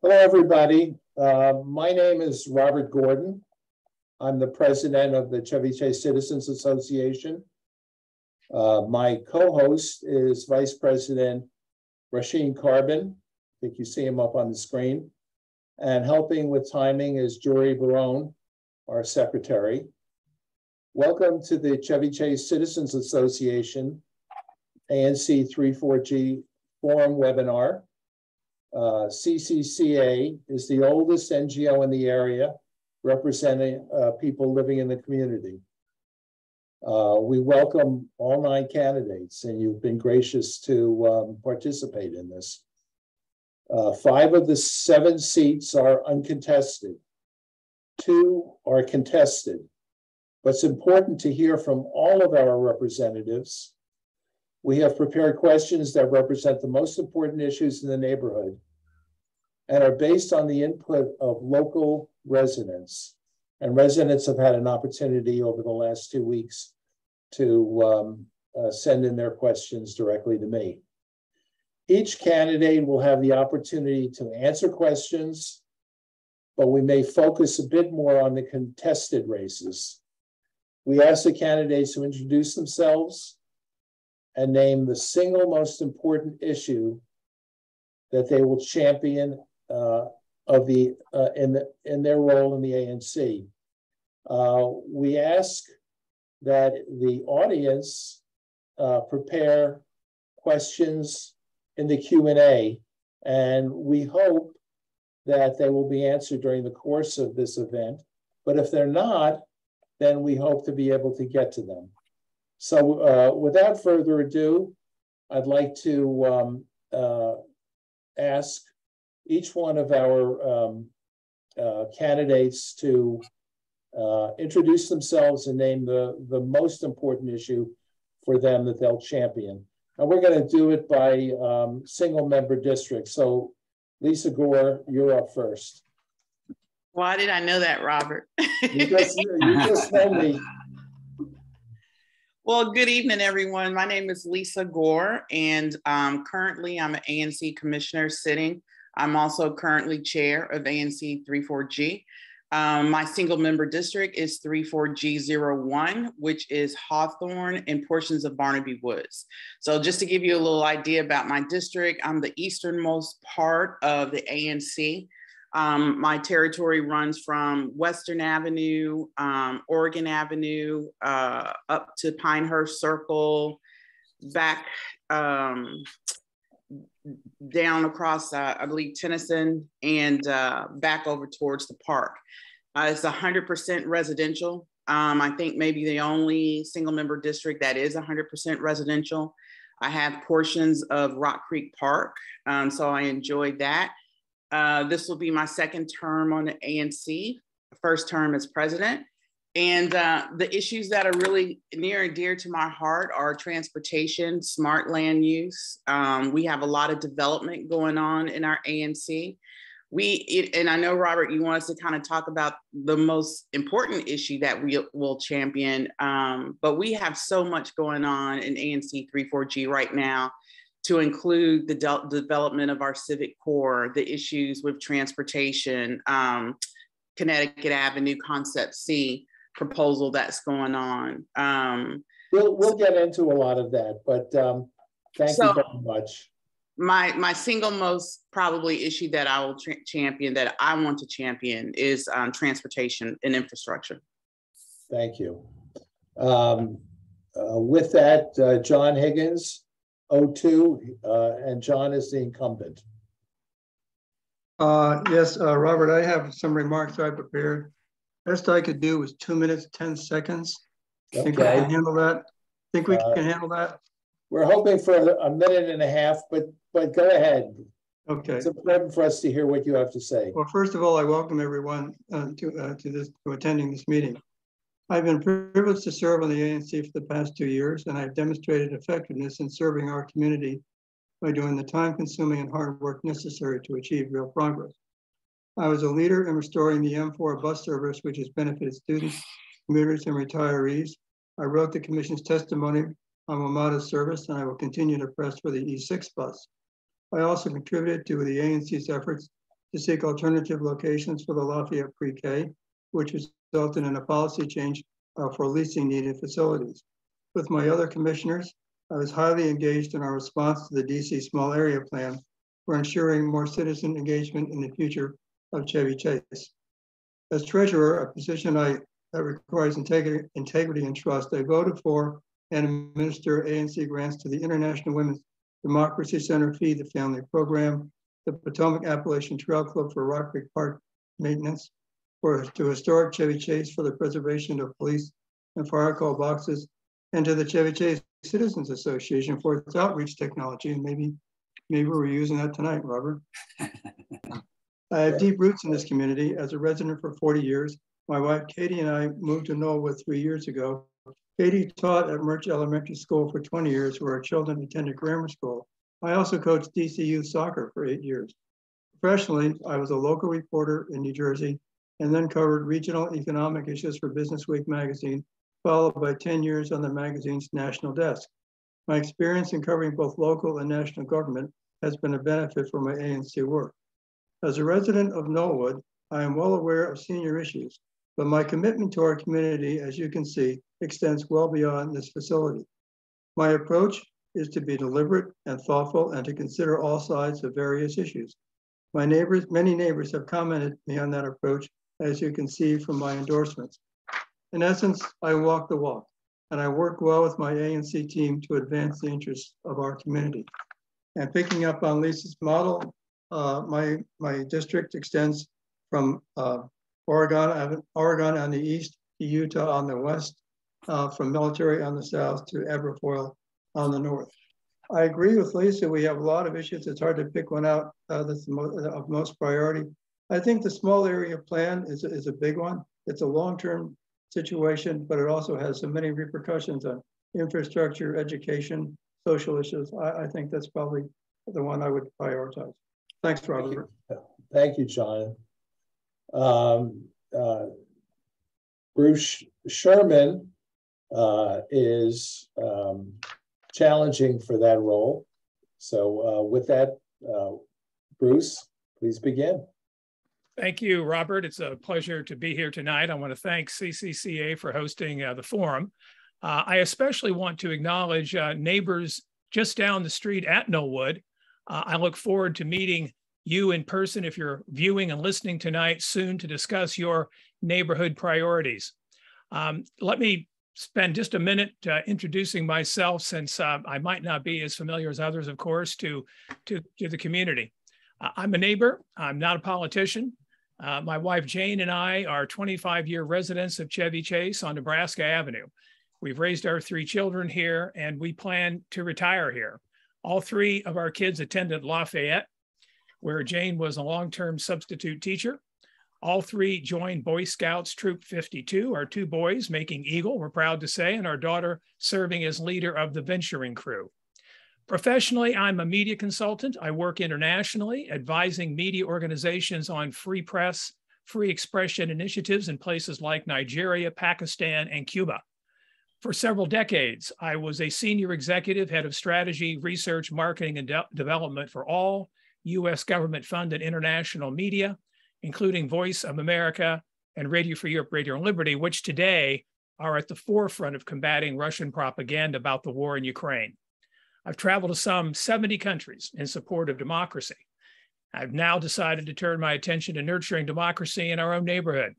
Hello, everybody. My name is Robert Gordon. I'm the president of the Chevy Chase Citizens Association. My co-host is Vice President Rasheen Carbon. I think you see him up on the screen. And helping with timing is Jory Barone, our secretary. Welcome to the Chevy Chase Citizens Association ANC 3-4G forum webinar. CCCA is the oldest NGO in the area representing people living in the community. We welcome all 9 candidates, and you've been gracious to participate in this. 5 of the 7 seats are uncontested. 2 are contested. But it's important to hear from all of our representatives. We have prepared questions that represent the most important issues in the neighborhood and are based on the input of local residents. And residents have had an opportunity over the last 2 weeks to send in their questions directly to me. Each candidate will have the opportunity to answer questions, but we may focus a bit more on the contested races. We ask the candidates to introduce themselves and name the single most important issue that they will champion in their role in the ANC. We ask that the audience prepare questions in the Q&A, and we hope that they will be answered during the course of this event. But if they're not, then we hope to be able to get to them. So without further ado, I'd like to ask each one of our candidates to introduce themselves and name the most important issue for them that they'll champion. And we're going to do it by single member district. So Lisa Gore, you're up first. Why did I know that, Robert? You just know me. Well, good evening, everyone. My name is Lisa Gore, and currently I'm an ANC Commissioner sitting. I'm also currently chair of ANC 3-4G. My single member district is 3-4G01, which is Hawthorne and portions of Barnaby Woods. So just to give you a little idea about my district, I'm the easternmost part of the ANC. My territory runs from Western Avenue, Oregon Avenue, up to Pinehurst Circle, back down across, I believe, Tennyson, and back over towards the park. It's 100% residential. I think maybe the only single member district that is 100% residential. I have portions of Rock Creek Park, so I enjoyed that. This will be my second term on the ANC. first term as president. And the issues that are really near and dear to my heart are transportation, smart land use. We have a lot of development going on in our ANC. And I know, Robert, you want us to kind of talk about the most important issue that we will champion, but we have so much going on in ANC 3-4G right now, to include the development of our civic core, the issues with transportation, Connecticut Avenue Concept C proposal that's going on. We'll get into a lot of that, but thank you very much. My single most probably issue that I will champion, that I want to champion, is transportation and infrastructure. Thank you. With that, John Higgins, 02, and John is the incumbent. Yes, Robert, I have some remarks I prepared. Best I could do was 2 minutes, 10 seconds. Okay. Think we can handle that? Think we can handle that? We're hoping for a minute and a half, but go ahead. Okay. It's important for us to hear what you have to say. Well, first of all, I welcome everyone to attending this meeting. I've been privileged to serve on the ANC for the past 2 years, and I've demonstrated effectiveness in serving our community by doing the time-consuming and hard work necessary to achieve real progress. I was a leader in restoring the M4 bus service, which has benefited students, commuters, and retirees. I wrote the Commission's testimony on WMATA's service, and I will continue to press for the E6 bus. I also contributed to the ANC's efforts to seek alternative locations for the Lafayette Pre-K, which resulted in a policy change for leasing needed facilities. With my other commissioners, I was highly engaged in our response to the DC Small Area Plan for ensuring more citizen engagement in the future of Chevy Chase. As treasurer, a position that requires integrity and trust, I voted for and administer ANC grants to the International Women's Democracy Center Feed the Family Program, the Potomac Appalachian Trail Club for Rock Creek Park maintenance, to historic Chevy Chase for the preservation of police and fire call boxes, and to the Chevy Chase Citizens Association for its outreach technology. And maybe we're using that tonight, Robert. I have deep roots in this community. As a resident for 40 years, my wife Katie and I moved to Knollwood 3 years ago. Katie taught at Murch Elementary School for 20 years, where our children attended grammar school. I also coached DC youth soccer for 8 years. Professionally, I was a local reporter in New Jersey and then covered regional economic issues for Business Week magazine, followed by 10 years on the magazine's national desk. My experience in covering both local and national government has been a benefit for my ANC work. As a resident of Knollwood, I am well aware of senior issues, but my commitment to our community, as you can see, extends well beyond this facility. My approach is to be deliberate and thoughtful and to consider all sides of various issues. Many neighbors have commented me on that approach, as you can see from my endorsements. In essence, I walk the walk, and I work well with my ANC team to advance the interests of our community. And picking up on Lisa's model, my district extends from Oregon on the east to Utah on the west, from Military on the south to Aberfoyle on the north. I agree with Lisa. We have a lot of issues. It's hard to pick one out that's of most priority. I think the small area plan is a big one. It's a long-term situation, but it also has so many repercussions on infrastructure, education, social issues. I think that's probably the one I would prioritize. Thanks, Robert. Thank you, John. Bruce Sherman is challenging for that role. So with that, Bruce, please begin. Thank you, Robert. It's a pleasure to be here tonight. I want to thank CCCA for hosting the forum. I especially want to acknowledge neighbors just down the street at Knollwood. I look forward to meeting you in person if you're viewing and listening tonight soon to discuss your neighborhood priorities. Let me spend just a minute introducing myself, since I might not be as familiar as others, of course, to the community. I'm a neighbor. I'm not a politician. My wife Jane and I are 25-year residents of Chevy Chase on Nebraska Avenue. We've raised our 3 children here, and we plan to retire here. All 3 of our kids attended Lafayette, where Jane was a long-term substitute teacher. All three joined Boy Scouts Troop 52, our two boys making Eagle, we're proud to say, and our daughter serving as leader of the venturing crew. Professionally, I'm a media consultant. I work internationally, advising media organizations on free press, free expression initiatives in places like Nigeria, Pakistan, and Cuba. For several decades, I was a senior executive, head of strategy, research, marketing, and development for all U.S. government-funded international media, including Voice of America and Radio Free Europe, Radio Liberty, which today are at the forefront of combating Russian propaganda about the war in Ukraine. I've traveled to some 70 countries in support of democracy. I've now decided to turn my attention to nurturing democracy in our own neighborhood.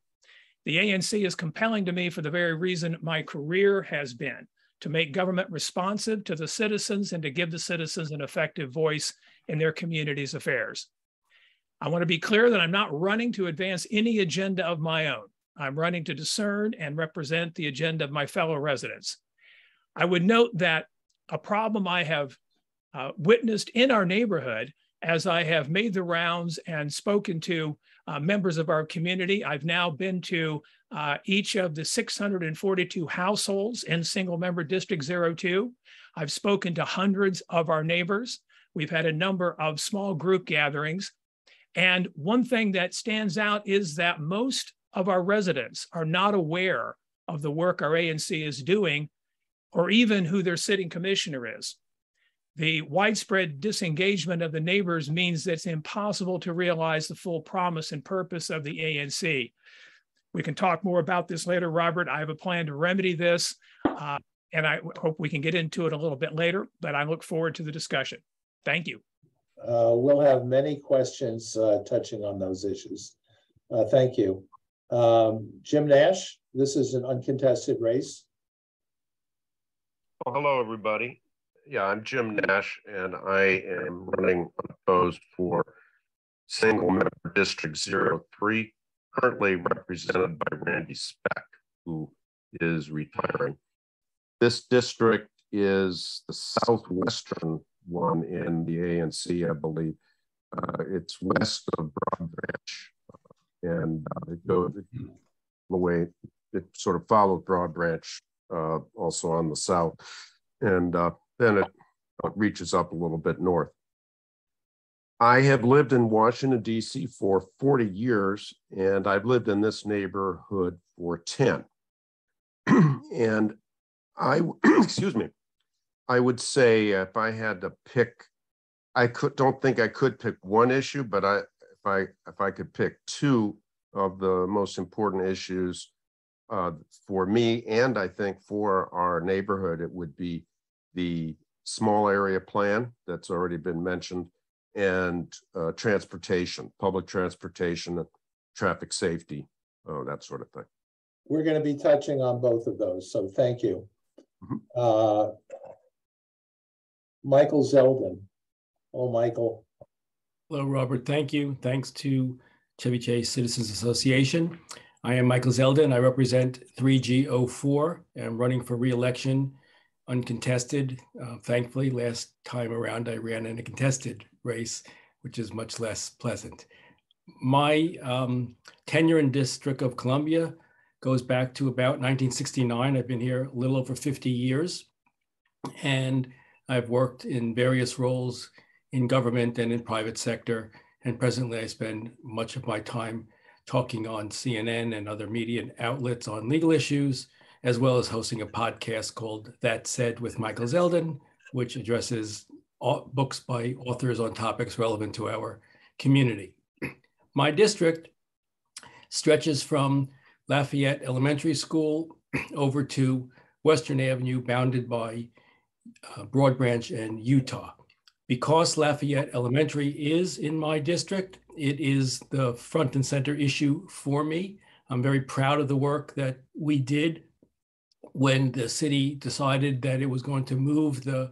The ANC is compelling to me for the very reason my career has been, to make government responsive to the citizens and to give the citizens an effective voice in their community's affairs. I want to be clear that I'm not running to advance any agenda of my own. I'm running to discern and represent the agenda of my fellow residents. I would note that a problem I have witnessed in our neighborhood as I have made the rounds and spoken to members of our community. I've now been to each of the 642 households in single member District 02. I've spoken to hundreds of our neighbors. We've had a number of small group gatherings. And one thing that stands out is that most of our residents are not aware of the work our ANC is doing, or even who their sitting commissioner is. The widespread disengagement of the neighbors means that it's impossible to realize the full promise and purpose of the ANC. We can talk more about this later, Robert. I have a plan to remedy this, and I hope we can get into it a little bit later, but I look forward to the discussion. Thank you. We'll have many questions touching on those issues. Thank you. Jim Nash, this is an uncontested race. Well, hello, everybody. Yeah, I'm Jim Nash, and I am running unopposed for single member District 03, currently represented by Randy Speck, who is retiring. This district is the southwestern one in the ANC, I believe. It's west of Broad Branch, and it goes the way it sort of followed Broad Branch, also on the south, and then it reaches up a little bit north. I have lived in Washington, D.C. for 40 years, and I've lived in this neighborhood for 10. And excuse me, I would say if I had to pick, don't think I could pick one issue, but if I could pick two of the most important issues for me, and I think for our neighborhood, it would be the small area plan that's already been mentioned, and transportation, public transportation, traffic safety, that sort of thing. We're going to be touching on both of those, so thank you. Mm-hmm. Michael Zeldin. Oh, Michael. Hello, Robert. Thank you. Thanks to Chevy Chase Citizens Association. I am Michael Zeldin. I represent 3G04. I'm running for re-election uncontested. Thankfully, last time around, I ran in a contested race, which is much less pleasant. My tenure in District of Columbia goes back to about 1969. I've been here a little over 50 years, and I've worked in various roles in government and in private sector. And presently, I spend much of my time talking on CNN and other media outlets on legal issues, as well as hosting a podcast called That Said with Michael Zeldin, which addresses books by authors on topics relevant to our community. My district stretches from Lafayette Elementary School over to Western Avenue, bounded by Broad Branch and Utah. Because Lafayette Elementary is in my district, it is the front and center issue for me. I'm very proud of the work that we did when the city decided that it was going to move the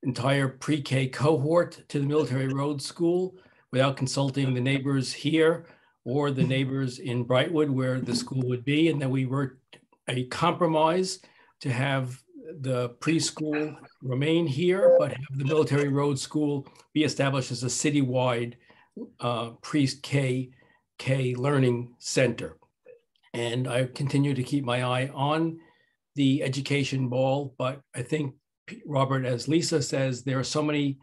entire pre-K cohort to the Military Road School without consulting the neighbors here or the neighbors in Brightwood where the school would be. And then we worked a compromise to have the preschool remain here, but have the Military Road School be established as a citywide pre-K K Learning Center. And I continue to keep my eye on the education ball, but I think, Robert, as Lisa says, there are so many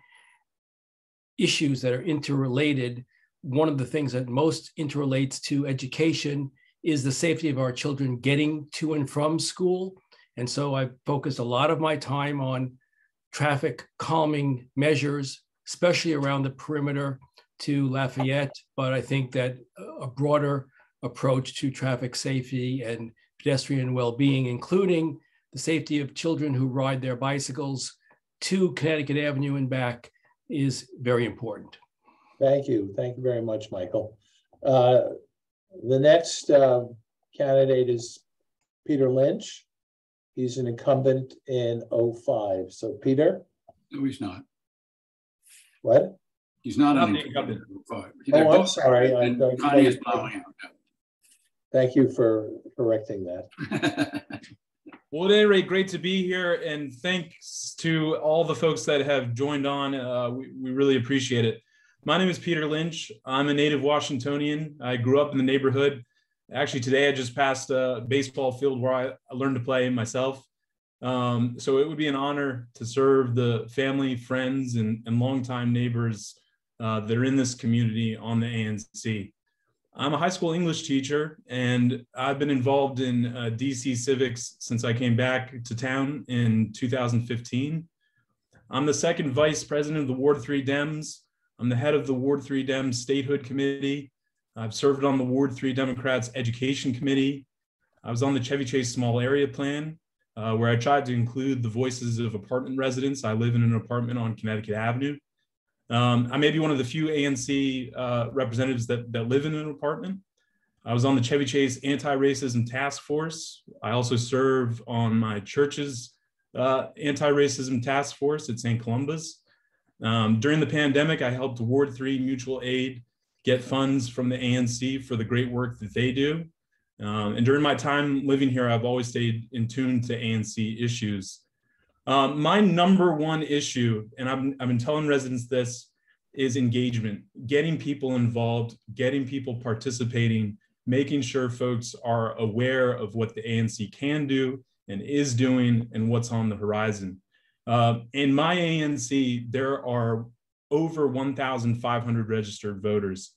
issues that are interrelated. One of the things that most interrelates to education is the safety of our children getting to and from school. And so I've focused a lot of my time on traffic calming measures, especially around the perimeter to Lafayette. But I think that a broader approach to traffic safety and pedestrian well-being, including the safety of children who ride their bicycles to Connecticut Avenue and back, is very important. Thank you. Thank you very much, Michael. The next candidate is Peter Lynch. He's an incumbent in 05. So Peter? No, he's not. What? He's not an incumbent in 05. Oh, I'm sorry. Connie is plowing out. Thank you for correcting that. Well, at any rate, great to be here, and thanks to all the folks that have joined on. We really appreciate it. My name is Peter Lynch. I'm a native Washingtonian. I grew up in the neighborhood. Actually, today I just passed a baseball field where I learned to play myself. So it would be an honor to serve the family, friends, and longtime neighbors that are in this community on the ANC. I'm a high school English teacher, and I've been involved in DC civics since I came back to town in 2015. I'm the second vice president of the Ward 3 Dems. I'm the head of the Ward 3 Dems Statehood Committee. I've served on the Ward 3 Democrats Education Committee. I was on the Chevy Chase Small Area Plan, where I tried to include the voices of apartment residents. I live in an apartment on Connecticut Avenue. I may be one of the few ANC representatives that live in an apartment. I was on the Chevy Chase Anti-Racism Task Force. I also serve on my church's Anti-Racism Task Force at St. Columba's. During the pandemic, I helped Ward 3 Mutual Aid get funds from the ANC for the great work that they do. And during my time living here, I've always stayed in tune to ANC issues. My number one issue, and I've been telling residents this, is engagement, getting people involved, getting people participating, making sure folks are aware of what the ANC can do and is doing and what's on the horizon. In my ANC, there are over 1,500 registered voters.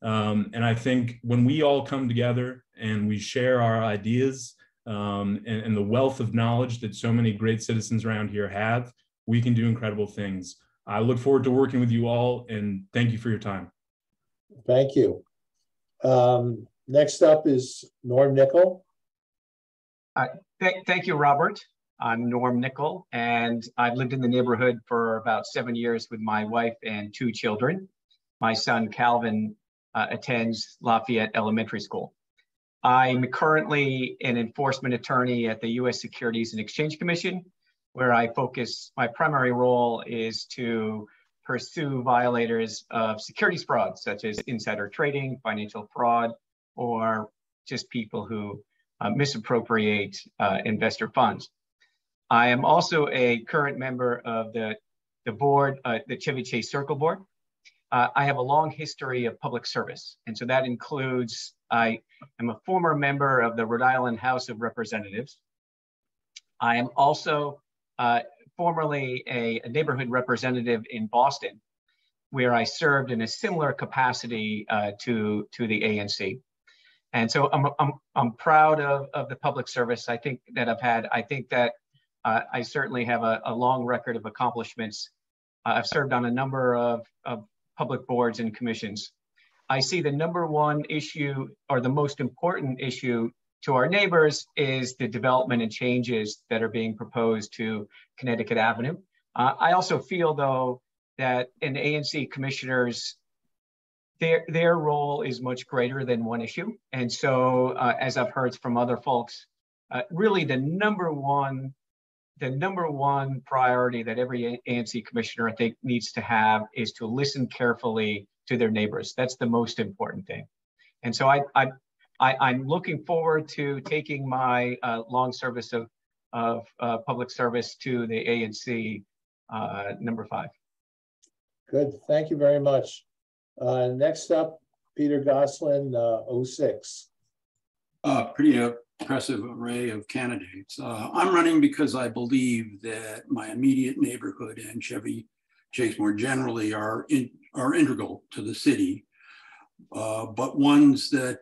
And I think when we all come together and we share our ideas, and the wealth of knowledge that so many great citizens around here have, we can do incredible things. I look forward to working with you all, and thank you for your time. Thank you. Next up is Norm Nickel. Thank you, Robert. I'm Norm Nickel, and I've lived in the neighborhood for about 7 years with my wife and 2 children. My son, Calvin, attends Lafayette Elementary School. I'm currently an enforcement attorney at the U.S. Securities and Exchange Commission, where I focus, my primary role is to pursue violators of securities fraud, such as insider trading, financial fraud, or just people who misappropriate investor funds. I am also a current member of the board, the Chevy Chase Circle Board. I have a long history of public service, and so that includes, I am a former member of the Rhode Island House of Representatives. I am also formerly a neighborhood representative in Boston, where I served in a similar capacity to the ANC. And so I'm proud of the public service I think that I've had. I think that I certainly have a long record of accomplishments. I've served on a number of public boards and commissions. I see the number one issue, or the most important issue to our neighbors, is the development and changes that are being proposed to Connecticut Avenue. I also feel, though, that in ANC commissioners, their role is much greater than one issue. And so, as I've heard from other folks, really the number one priority that every ANC commissioner, I think, needs to have is to listen carefully to their neighbors. That's the most important thing. And so I'm looking forward to taking my long service of public service to the ANC number 5. Good, thank you very much. Next up Peter Goslin, 06. Pretty impressive array of candidates. I'm running because I believe that my immediate neighborhood and Chevy Chase more generally are integral to the city, but ones that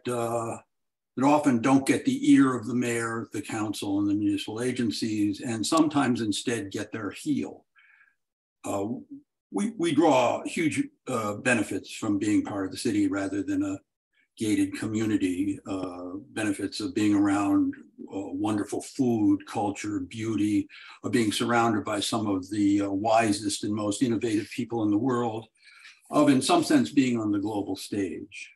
often don't get the ear of the mayor, the council, and the municipal agencies, and sometimes instead get their heel. We draw huge benefits from being part of the city rather than a gated community, benefits of being around wonderful food, culture, beauty, of being surrounded by some of the wisest and most innovative people in the world, of in some sense being on the global stage.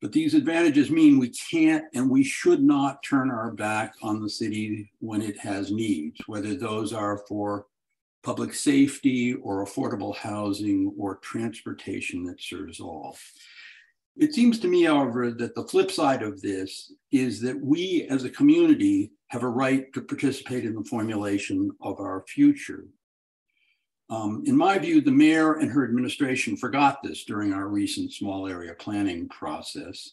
But these advantages mean we can't and we should not turn our back on the city when it has needs, whether those are for public safety or affordable housing or transportation that serves all. It seems to me, however, that the flip side of this is that we as a community have a right to participate in the formulation of our future. In my view, the mayor and her administration forgot this during our recent small area planning process.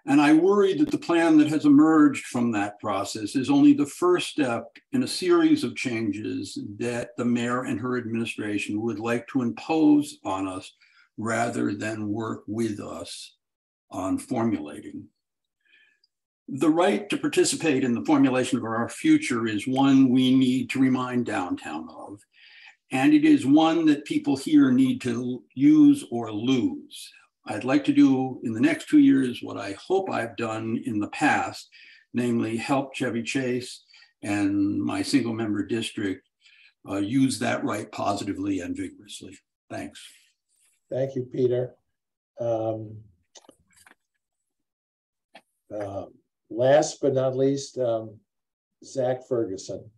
And I worry that the plan that has emerged from that process is only the first step in a series of changes that the mayor and her administration would like to impose on us rather than work with us on formulating. The right to participate in the formulation of our future is one we need to remind downtown of, and it is one that people here need to use or lose. I'd like to do in the next 2 years what I hope I've done in the past, namely help Chevy Chase and my single member district use that right positively and vigorously. Thanks. Thank you, Peter. Last but not least, Zach Ferguson.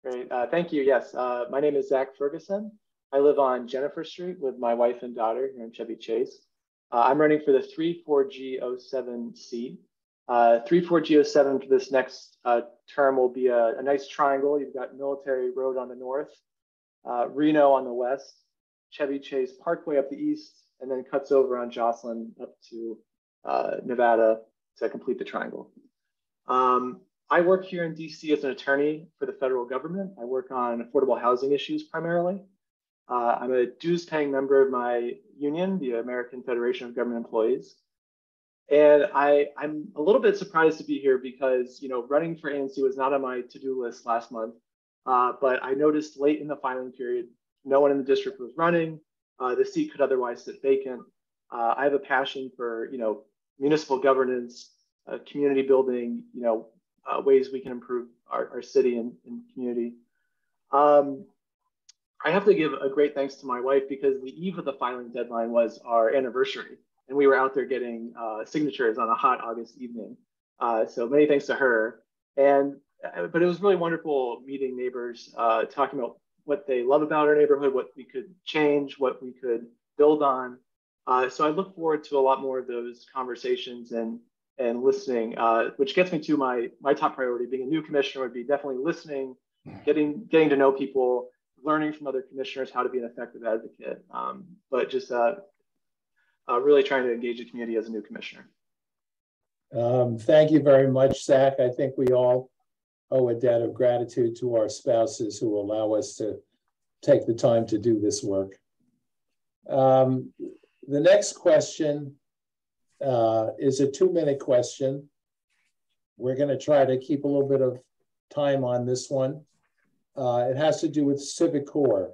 Great, thank you. Yes, my name is Zach Ferguson. I live on Jennifer Street with my wife and daughter here in Chevy Chase. I'm running for the 34G07 seat. 34G07 for this next term will be a nice triangle. You've got Military Road on the north, Reno on the west, Chevy Chase Parkway up the east, and then cuts over on Jocelyn up to Nevada to complete the triangle. I work here in DC as an attorney for the federal government. I work on affordable housing issues primarily. I'm a dues-paying member of my union, the American Federation of Government Employees. And I'm a little bit surprised to be here because, you know, running for ANC was not on my to-do list last month, but I noticed late in the filing period, no one in the district was running. The seat could otherwise sit vacant. I have a passion for, you know, municipal governance, community building, you know, ways we can improve our city and community. I have to give a great thanks to my wife because the eve of the filing deadline was our anniversary, and we were out there getting signatures on a hot August evening. So many thanks to her. But it was really wonderful meeting neighbors, talking about what they love about our neighborhood, what we could change, what we could build on. So I look forward to a lot more of those conversations and listening, which gets me to my top priority. Being a new commissioner would be definitely listening, getting to know people, learning from other commissioners how to be an effective advocate, but just really trying to engage the community as a new commissioner. Thank you very much, Zach. I think we all owe a debt of gratitude to our spouses who allow us to take the time to do this work. The next question is a 2-minute question. We're going to try to keep a little bit of time on this one. It has to do with civic core.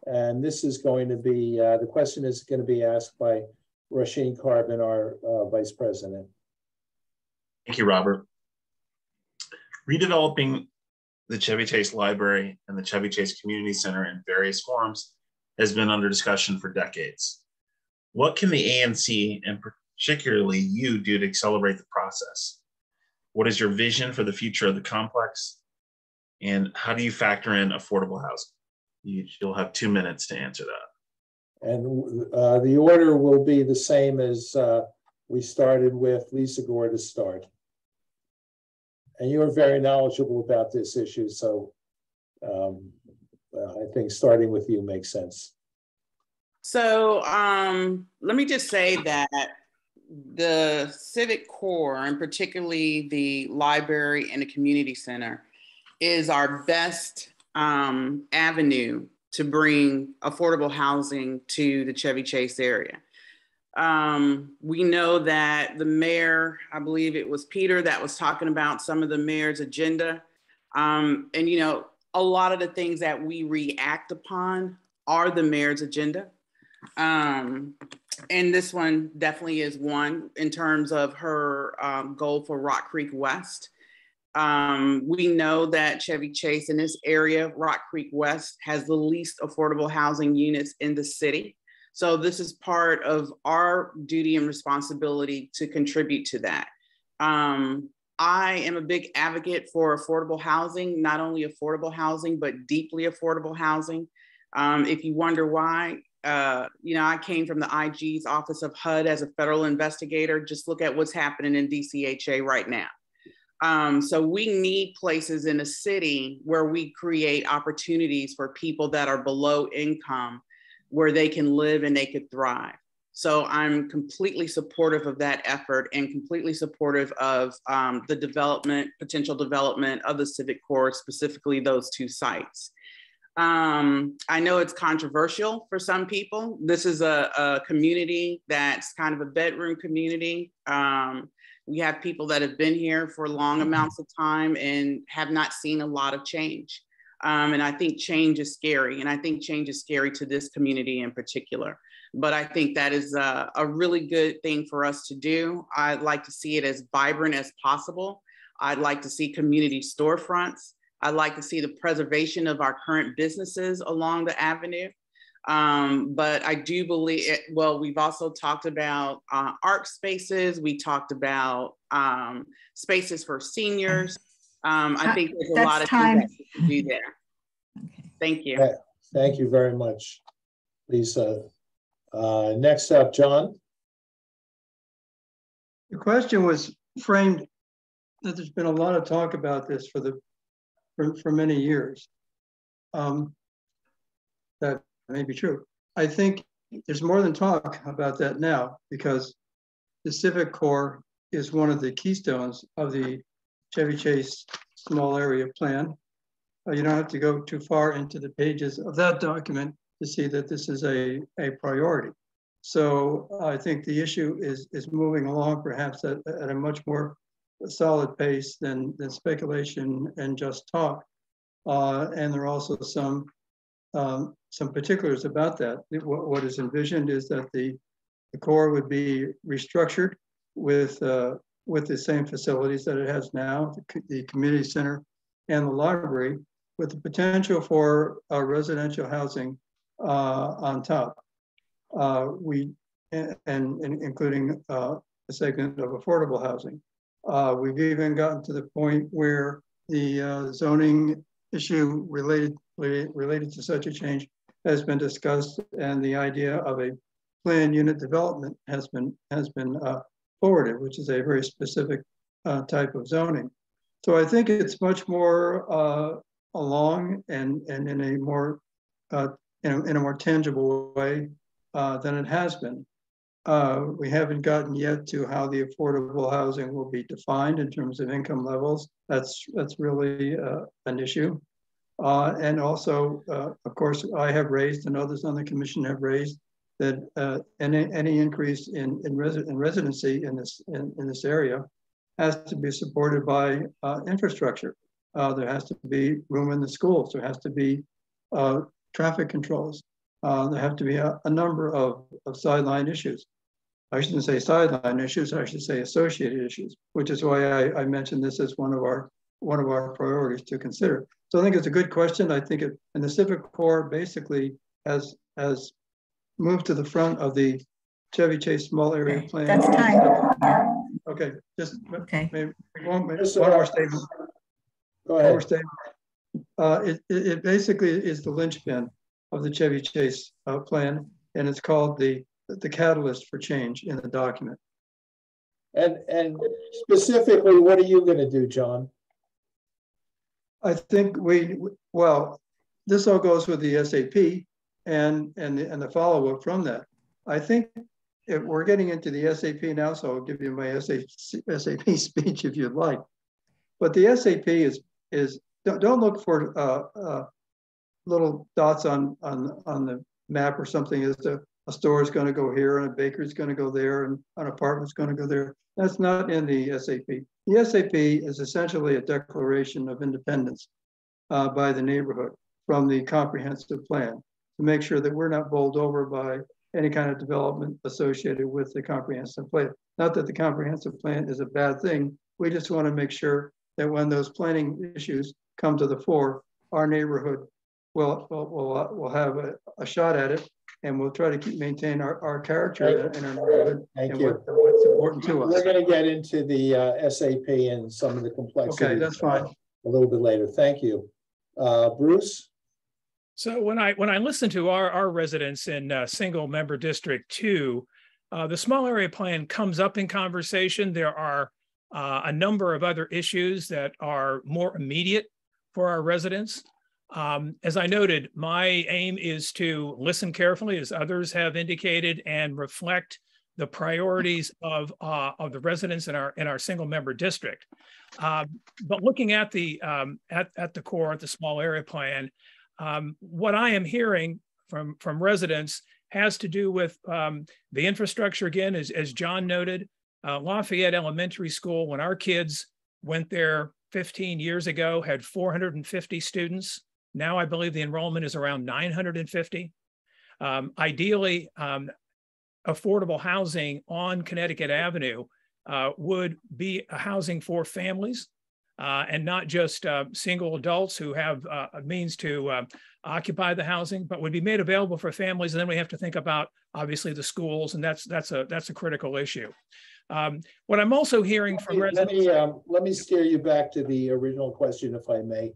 And this is going to be, the question is going to be asked by Rasheen Carbon, our Vice President. Thank you, Robert. Redeveloping the Chevy Chase Library and the Chevy Chase Community Center in various forms has been under discussion for decades. What can the ANC and particularly you do to accelerate the process? What is your vision for the future of the complex? And how do you factor in affordable housing? You'll have 2 minutes to answer that. And the order will be the same as we started with Lisa Gore to start. And you're very knowledgeable about this issue, so I think starting with you makes sense. So let me just say that the civic core, and particularly the library and the community center, is our best avenue to bring affordable housing to the Chevy Chase area. We know that the mayor, I believe it was Peter that was talking about some of the mayor's agenda. And, you know, a lot of the things that we react upon are the mayor's agenda. And this one definitely is one in terms of her goal for Rock Creek West. We know that Chevy Chase in this area, Rock Creek West, has the least affordable housing units in the city. So this is part of our duty and responsibility to contribute to that. I am a big advocate for affordable housing, not only affordable housing, but deeply affordable housing. If you wonder why, you know, I came from the IG's Office of HUD as a federal investigator. Just look at what's happening in DCHA right now. So we need places in the city where we create opportunities for people that are below income, where they can live and they could thrive. So I'm completely supportive of that effort and completely supportive of the development, potential development of the civic core, specifically those two sites. I know it's controversial for some people. This is a community that's kind of a bedroom community. We have people that have been here for long amounts of time and have not seen a lot of change. And I think change is scary. And I think change is scary to this community in particular. But I think that is a really good thing for us to do. I'd like to see it as vibrant as possible. I'd like to see community storefronts. I'd like to see the preservation of our current businesses along the avenue. But I do believe, well, we've also talked about art spaces. We talked about spaces for seniors. I think there's a lot of things that we can do there. Okay. Thank you. Thank you very much, Lisa. Next up, John. The question was framed that there's been a lot of talk about this for many years. That may be true. I think there's more than talk about that now, because the civic core is one of the keystones of the Chevy Chase small area plan. You don't have to go too far into the pages of that document to see that this is a priority. So I think the issue is moving along perhaps at a much more solid pace than speculation and just talk. And there are also some particulars about that. What is envisioned is that the core would be restructured with the same facilities that it has now, the community center and the library, with the potential for residential housing on top. Including a segment of affordable housing. We've even gotten to the point where the zoning issue related to such a change has been discussed, and the idea of a planned unit development has been forwarded, which is a very specific type of zoning. So I think it's much more along and in a more in a more tangible way than it has been. We haven't gotten yet to how the affordable housing will be defined in terms of income levels. That's really an issue. And also, of course, I have raised and others on the commission have raised that any increase in residency in this area has to be supported by infrastructure. There has to be room in the schools. There has to be traffic controls. There have to be a number of sideline issues. I shouldn't say sideline issues, I should say associated issues, which is why I mentioned this as one of our priorities to consider. So I think it's a good question. I think and the civic core basically has moved to the front of the Chevy Chase small area plan. That's time. Yeah. Okay, just okay. Maybe one more statement. Go ahead. One more statement. It basically is the linchpin of the Chevy Chase plan, and it's called the catalyst for change in the document. And specifically, what are you going to do, John? I think well, this all goes with the SAP and the follow-up from that. I think if we're getting into the SAP now, so I'll give you my SAP speech if you'd like. But the SAP is don't look for little dots on the map or something as to a store is going to go here and a bakery is going to go there and an apartment is going to go there. That's not in the SAP. The SAP is essentially a declaration of independence by the neighborhood from the comprehensive plan to make sure that we're not bowled over by any kind of development associated with the comprehensive plan. Not that the comprehensive plan is a bad thing. We just want to make sure that when those planning issues come to the fore, our neighborhood will have a shot at it, and we'll try to maintain our character in our neighborhood. Thank you. What's important to us. We're going to get into the SAP and some of the complexities. Okay, that's fine. A little bit later. Thank you. Bruce? So when I listen to our residents in single member District 2, the small area plan comes up in conversation. There are a number of other issues that are more immediate for our residents. As I noted, my aim is to listen carefully, as others have indicated, and reflect the priorities of the residents in our single member district. But looking at the core of the small area plan, what I am hearing from residents has to do with the infrastructure. Again, as John noted, Lafayette Elementary School, when our kids went there 15 years ago, had 450 students. Now I believe the enrollment is around 950. Ideally, affordable housing on Connecticut Avenue would be a housing for families and not just single adults who have a means to occupy the housing, but would be made available for families. And then we have to think about, obviously, the schools, and that's a critical issue. What I'm also hearing from residents. Let me steer you back to the original question, if I may.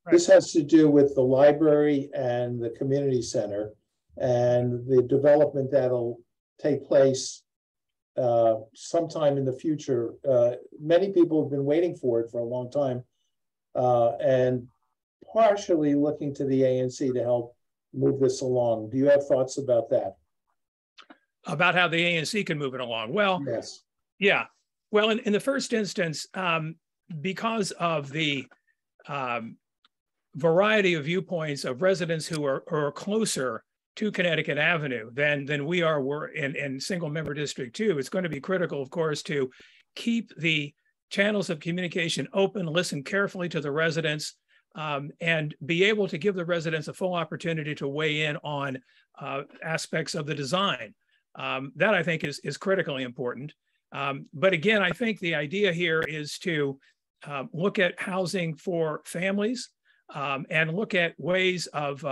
Right. This has to do with the library and the community center and the development that'll take place sometime in the future. Many people have been waiting for it for a long time and partially looking to the ANC to help move this along. Do you have thoughts about that? About how the ANC can move it along? Well, yes. Yeah. Well, in the first instance, because of the variety of viewpoints of residents who are closer to Connecticut Avenue than we're in single member District 2, it's going to be critical, of course, to keep the channels of communication open, listen carefully to the residents, and be able to give the residents a full opportunity to weigh in on aspects of the design. That, I think, is critically important. But again, I think the idea here is to look at housing for families and look at ways of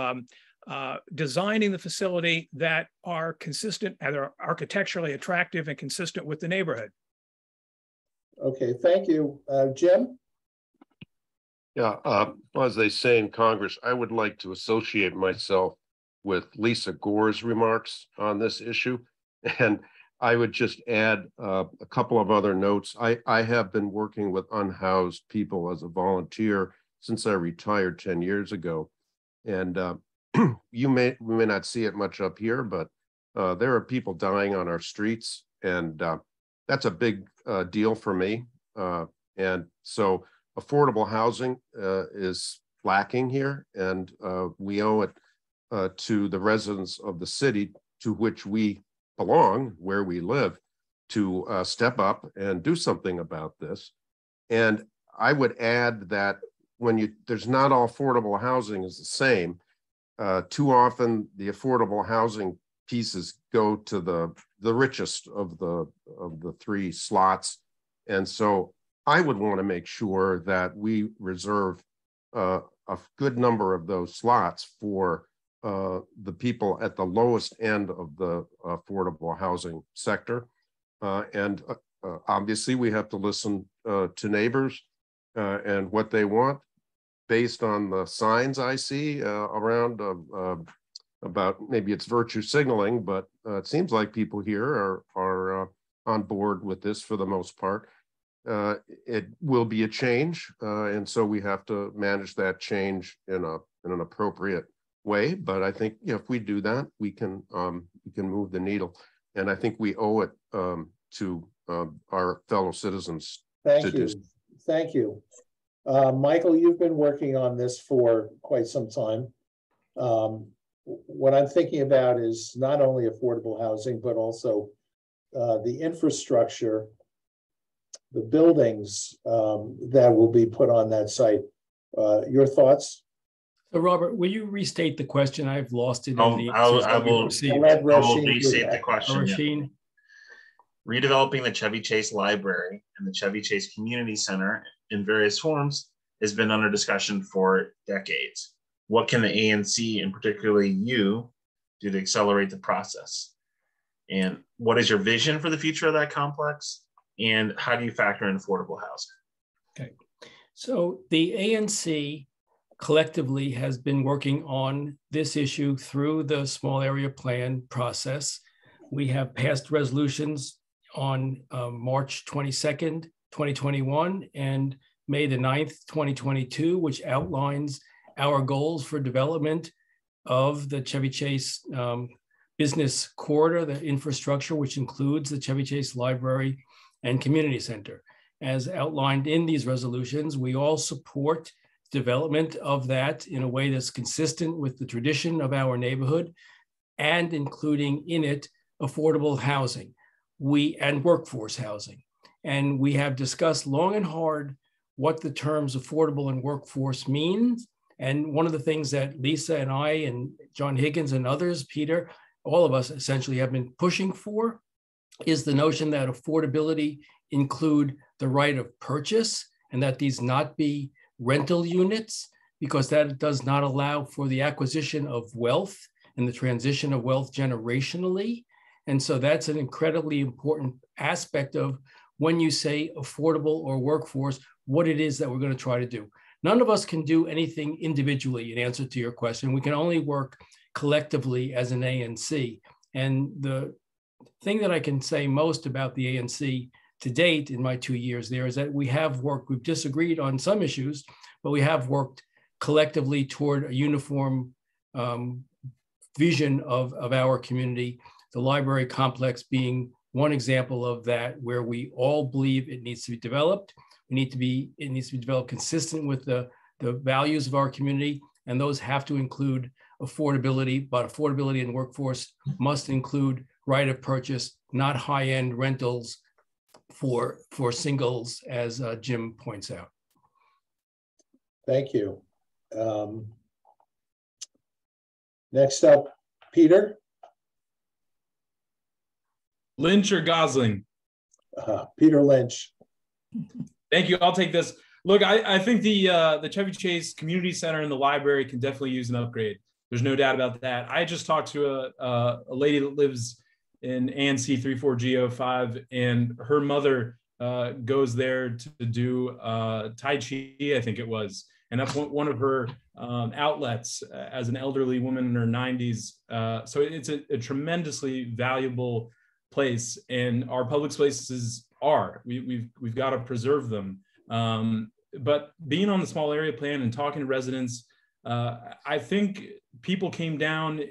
designing the facility that are consistent and are architecturally attractive and consistent with the neighborhood. Okay, thank you. Jim? Yeah, as they say in Congress, I would like to associate myself with Lisa Gore's remarks on this issue. And I would just add a couple of other notes. I have been working with unhoused people as a volunteer since I retired 10 years ago. And we may not see it much up here, but there are people dying on our streets, and that's a big deal for me. And so affordable housing is lacking here, and we owe it to the residents of the city to which we belong, where we live, to step up and do something about this. And I would add that there's not all affordable housing is the same. Too often the affordable housing pieces go to the richest of the three slots. And so I would want to make sure that we reserve a good number of those slots for the people at the lowest end of the affordable housing sector. And obviously we have to listen to neighbors and what they want based on the signs I see around about maybe it's virtue signaling, but it seems like people here are on board with this for the most part. It will be a change, and so we have to manage that change in an appropriate way. But I think if we do that, we can move the needle. And I think we owe it to our fellow citizens. Thank you. Thank you. Michael, you've been working on this for quite some time. What I'm thinking about is not only affordable housing, but also the infrastructure, the buildings that will be put on that site. Your thoughts? So Robert, will you restate the question? I've lost it. I will restate the question. Rasheen. Redeveloping the Chevy Chase Library and the Chevy Chase Community Center in various forms has been under discussion for decades. What can the ANC, and particularly you, do to accelerate the process? And what is your vision for the future of that complex? And how do you factor in affordable housing? Okay, so the ANC collectively has been working on this issue through the small area plan process. We have passed resolutions on March 22nd, 2021 and May the 9th, 2022, which outlines our goals for development of the Chevy Chase business corridor, the infrastructure, which includes the Chevy Chase Library and Community Center. As outlined in these resolutions, we all support development of that in a way that's consistent with the tradition of our neighborhood and including in it affordable housing and workforce housing. And we have discussed long and hard what the terms affordable and workforce means. And one of the things that Lisa and I and John Higgins and others, Peter, all of us essentially have been pushing for is the notion that affordability include the right of purchase and that these not be rental units, because that does not allow for the acquisition of wealth and the transition of wealth generationally. And so that's an incredibly important aspect of when you say affordable or workforce, what it is that we're going to try to do. None of us can do anything individually in answer to your question. We can only work collectively as an ANC. And the thing that I can say most about the ANC to date in my 2 years there is that we have worked, we've disagreed on some issues, but we have worked collectively toward a uniform vision of our community, the library complex being one example of that, where we all believe it needs to be developed. It needs to be developed consistent with the values of our community, and those have to include affordability, but affordability and workforce must include right of purchase, not high-end rentals for singles, as Jim points out. Thank you. Next up, Peter. Lynch or Gosling? Peter Lynch. Thank you. I'll take this. Look, I think the Chevy Chase Community Center and the library can definitely use an upgrade. There's no doubt about that. I just talked to a lady that lives in ANC3 and her mother goes there to do Tai Chi, I think it was. And that's one of her outlets as an elderly woman in her 90s. So it's a tremendously valuable place, and our public spaces are. We've got to preserve them. But being on the small area plan and talking to residents, I think people came down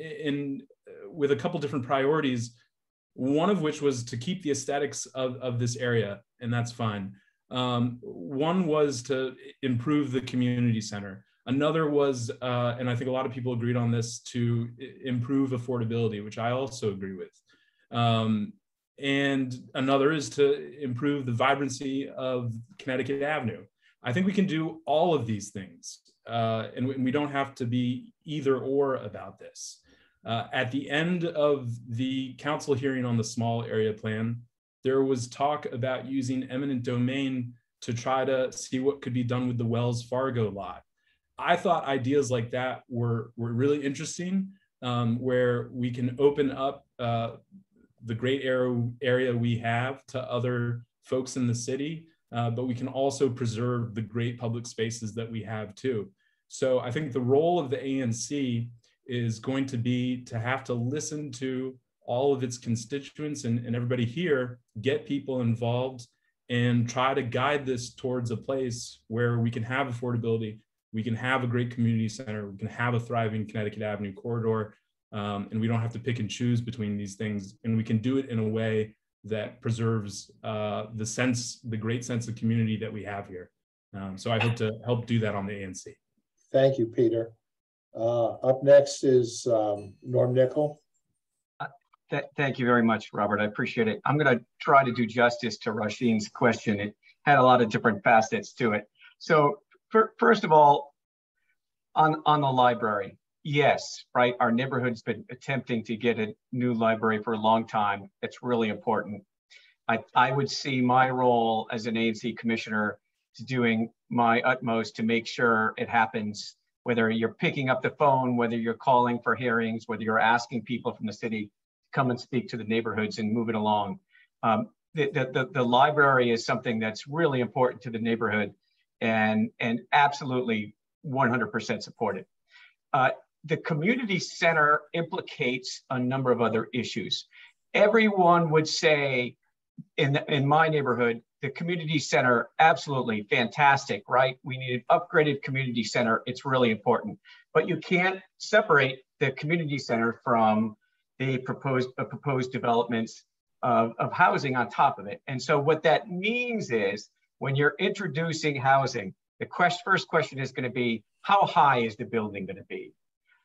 with a couple different priorities, one of which was to keep the aesthetics of this area, and that's fine. One was to improve the community center. Another was, and I think a lot of people agreed on this, to improve affordability, which I also agree with. And another is to improve the vibrancy of Connecticut Avenue. I think we can do all of these things, and we don't have to be either or about this. At the end of the council hearing on the small area plan, there was talk about using eminent domain to try to see what could be done with the Wells Fargo lot. I thought ideas like that were really interesting, where we can open up the great area we have to other folks in the city, but we can also preserve the great public spaces that we have too. So I think the role of the ANC is going to be to have to listen to all of its constituents and everybody here, get people involved and try to guide this towards a place where we can have affordability, we can have a great community center, we can have a thriving Connecticut Avenue corridor, and we don't have to pick and choose between these things, and we can do it in a way that preserves the great sense of community that we have here. So I hope to help do that on the ANC. Thank you, Peter. Up next is Norm Nickel. Thank you very much, Robert. I appreciate it. I'm going to try to do justice to Rasheen's question. It had a lot of different facets to it. So first of all, on the library, yes, right. Our neighborhood's been attempting to get a new library for a long time. It's really important. I would see my role as an ANC commissioner to doing my utmost to make sure it happens, whether you're picking up the phone, whether you're calling for hearings, whether you're asking people from the city to come and speak to the neighborhoods and move it along. The library is something that's really important to the neighborhood and absolutely 100% supported. The community center implicates a number of other issues. Everyone would say in my neighborhood, the community center, absolutely fantastic, right? We need an upgraded community center. It's really important, but you can't separate the community center from the proposed developments of housing on top of it. And so what that means is when you're introducing housing, the first question is going to be, how high is the building going to be?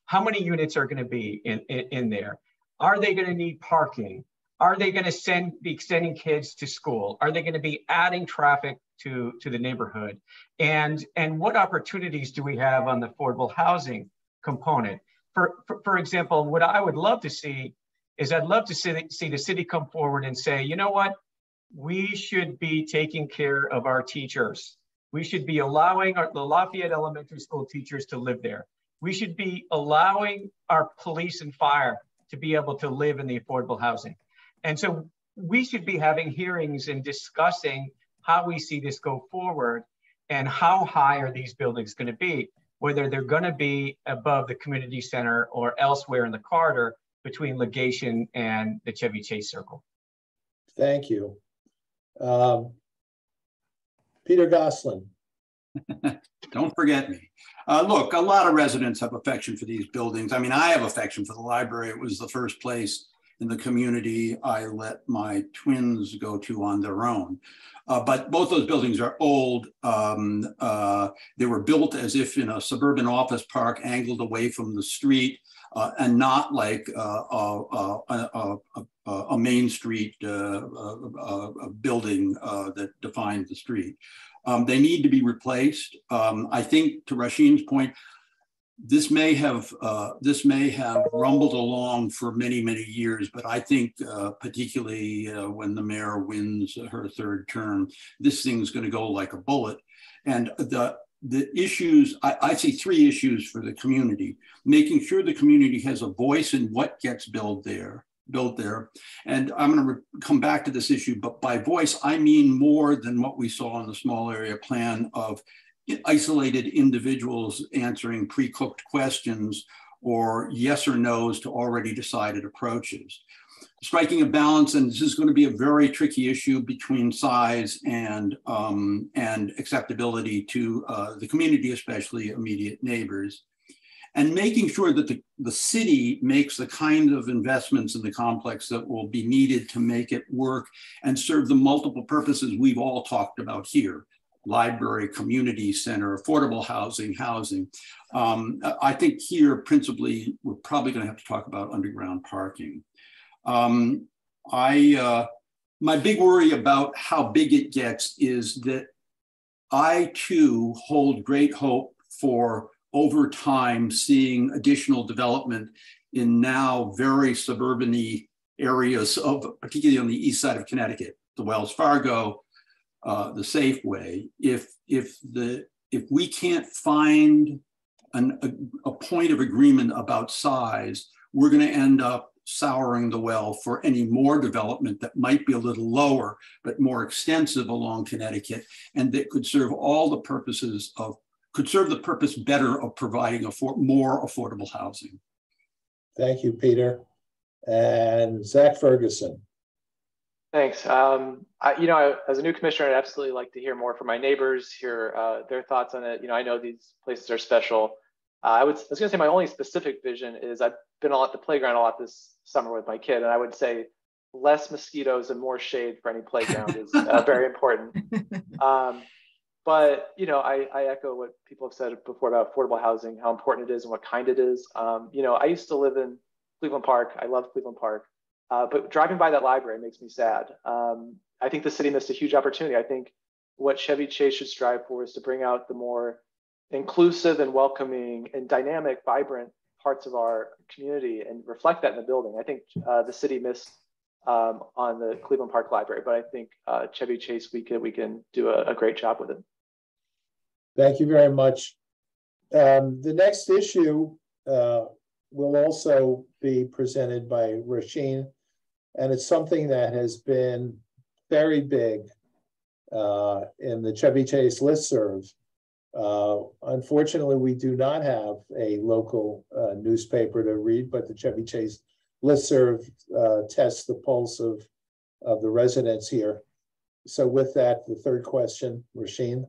How many units are going to be in there? Are they going to need parking? Are they going to be sending kids to school? Are they going to be adding traffic to the neighborhood? And what opportunities do we have on the affordable housing component? For example, what I would love to see is I'd love to see the city come forward and say, you know what? We should be taking care of our teachers. We should be allowing the Lafayette Elementary School teachers to live there. We should be allowing our police and fire to be able to live in the affordable housing. And so we should be having hearings and discussing how we see this go forward and how high are these buildings going to be, whether they're going to be above the community center or elsewhere in the corridor between Legation and the Chevy Chase Circle. Thank you. Peter Goslin. Don't forget me. Look, a lot of residents have affection for these buildings. I mean, I have affection for the library. It was the first place in the community I let my twins go to on their own. But both those buildings are old. They were built as if in a suburban office park angled away from the street and not like a Main Street building that defined the street. They need to be replaced. I think, to Rasheen's point, this may have rumbled along for many, many years, but I think particularly when the mayor wins her third term, this thing's going to go like a bullet. And the issues, I see three issues for the community: making sure the community has a voice in what gets built there. And I'm going to come back to this issue, but by voice, I mean more than what we saw in the small area plan of isolated individuals answering pre-cooked questions or yes or no's to already decided approaches. Striking a balance, and this is going to be a very tricky issue, between size and acceptability to the community, especially immediate neighbors. And making sure that the city makes the kind of investments in the complex that will be needed to make it work and serve the multiple purposes we've all talked about here: library, community center, affordable housing. I think here, principally, we're probably going to have to talk about underground parking. My big worry about how big it gets is that I too hold great hope for, over time, seeing additional development in now very suburban-y areas of, particularly on the east side of Connecticut, the Wells Fargo, the Safeway. If we can't find a point of agreement about size, we're going to end up souring the well for any more development that might be a little lower but more extensive along Connecticut, and that could serve all the purposes of could serve the purpose better of providing more affordable housing. Thank you, Peter. And Zach Ferguson. Thanks. As a new commissioner, I'd absolutely like to hear more from my neighbors, hear their thoughts on it. I know these places are special. I was going to say my only specific vision is I've been at the playground a lot this summer with my kid, and I would say less mosquitoes and more shade for any playground is very important. But I echo what people have said before about affordable housing, how important it is and what kind it is. I used to live in Cleveland Park. I love Cleveland Park, but driving by that library makes me sad. I think the city missed a huge opportunity. I think what Chevy Chase should strive for is to bring out the more inclusive and welcoming and dynamic, vibrant parts of our community and reflect that in the building. I think the city missed on the Cleveland Park Library, but I think Chevy Chase, we can do a great job with it. Thank you very much. The next issue will also be presented by Rasheen, and it's something that has been very big in the Chevy Chase listserv. Unfortunately, we do not have a local newspaper to read, but the Chevy Chase listserv tests the pulse of the residents here. So with that, the third question, Rasheen.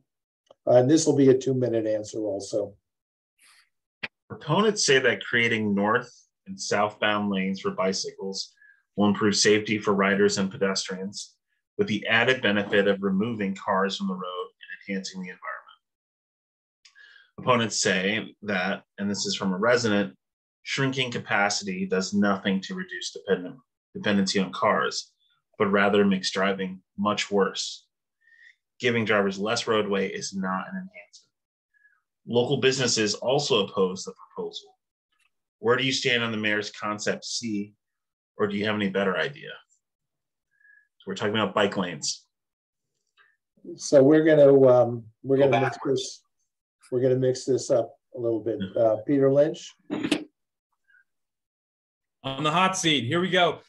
And this will be a 2-minute answer also. Proponents say that creating north and southbound lanes for bicycles will improve safety for riders and pedestrians, with the added benefit of removing cars from the road and enhancing the environment. Opponents say that, and this is from a resident, shrinking capacity does nothing to reduce dependency on cars, but rather makes driving much worse. Giving drivers less roadway is not an enhancement. Local businesses also oppose the proposal. Where do you stand on the mayor's concept C, or do you have any better idea? So we're talking about bike lanes. So we're gonna mix this up a little bit. Peter Lynch. On the hot seat, here we go.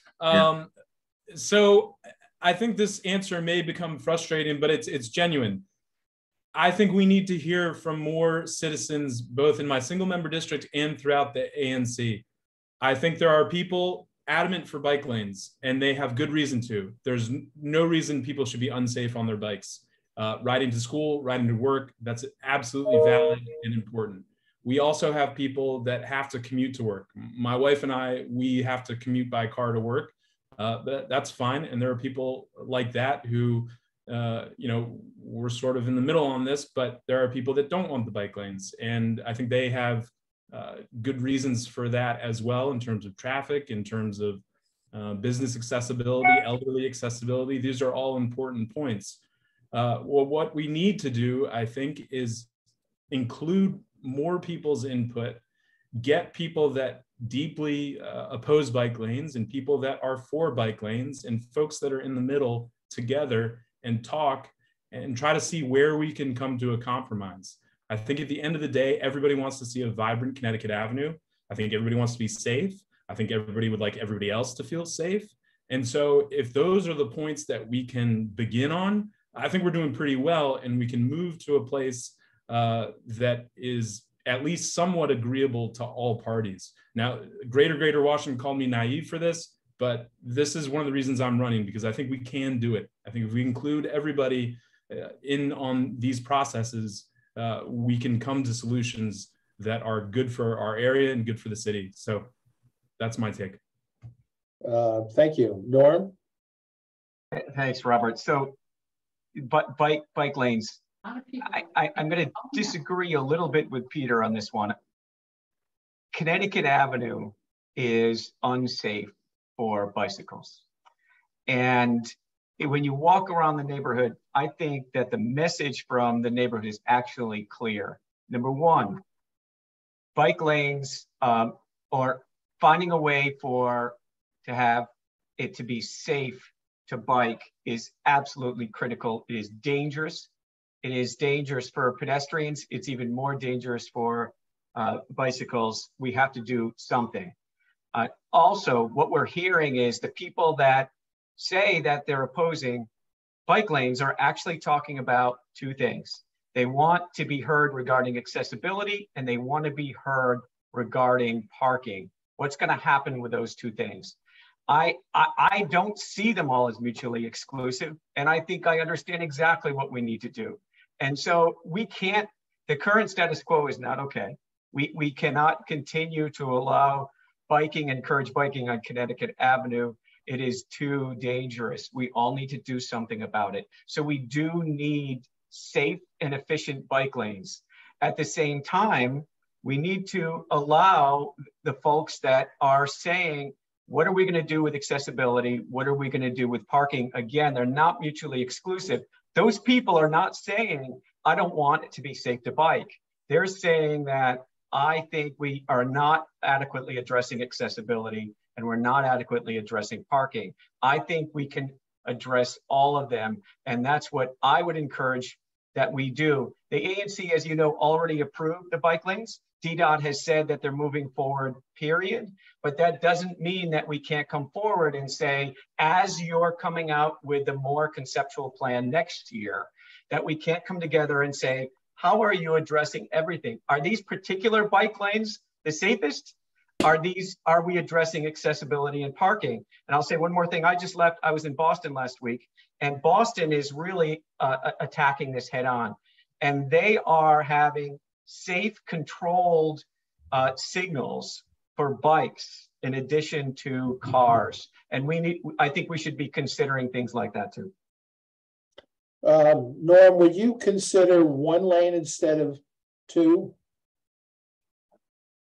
So I think this answer may become frustrating, but it's genuine. I think we need to hear from more citizens, both in my single member district and throughout the ANC. I think there are people adamant for bike lanes, and they have good reason to. There's no reason people should be unsafe on their bikes. Riding to school, riding to work, that's absolutely valid and important. We also have people that have to commute to work. My wife and I, we have to commute by car to work. That's fine. And there are people like that who, we're sort of in the middle on this, but there are people that don't want the bike lanes. And I think they have good reasons for that as well, in terms of traffic, in terms of business accessibility, elderly accessibility. These are all important points. Well, what we need to do, I think, is include more people's input, get people that deeply oppose bike lanes and people that are for bike lanes and folks that are in the middle together and talk and try to see where we can come to a compromise. I think at the end of the day, everybody wants to see a vibrant Connecticut Avenue. I think everybody wants to be safe. I think everybody would like everybody else to feel safe. And so if those are the points that we can begin on, I think we're doing pretty well, and we can move to a place that is at least somewhat agreeable to all parties. Now, Greater Washington called me naive for this, but this is one of the reasons I'm running, because I think we can do it. I think if we include everybody in on these processes, we can come to solutions that are good for our area and good for the city. So that's my take. Thank you. Norm? Thanks, Robert. So, but bike lanes, I'm going to disagree a little bit with Peter on this one. Connecticut Avenue is unsafe for bicycles. And when you walk around the neighborhood, I think that the message from the neighborhood is actually clear. Number one, bike lanes or finding a way to have it to be safe to bike is absolutely critical. It is dangerous. It is dangerous for pedestrians. It's even more dangerous for bicycles. We have to do something. Also, what we're hearing is the people that say that they're opposing bike lanes are actually talking about two things. They want to be heard regarding accessibility, and they want to be heard regarding parking. What's going to happen with those two things? I don't see them all as mutually exclusive, and I think I understand exactly what we need to do. And so we can't, the current status quo is not okay. We cannot continue to allow biking, encourage biking on Connecticut Avenue. It is too dangerous. We all need to do something about it. So we do need safe and efficient bike lanes. At the same time, we need to allow the folks that are saying, what are we going to do with accessibility? What are we going to do with parking? Again, they're not mutually exclusive. Those people are not saying, I don't want it to be safe to bike. They're saying that I think we are not adequately addressing accessibility and we're not adequately addressing parking. I think we can address all of them. And that's what I would encourage that we do. The ANC, as you know, already approved the bike lanes. DDOT has said that they're moving forward, period. But that doesn't mean that we can't come forward and say, as you're coming out with a more conceptual plan next year, that we can't come together and say, how are you addressing everything? Are these particular bike lanes the safest? Are we addressing accessibility and parking? And I'll say one more thing. I just left, I was in Boston last week, and Boston is really attacking this head on. And they are having safe, controlled signals for bikes in addition to cars. And I think we should be considering things like that too. Norm, would you consider one lane instead of two?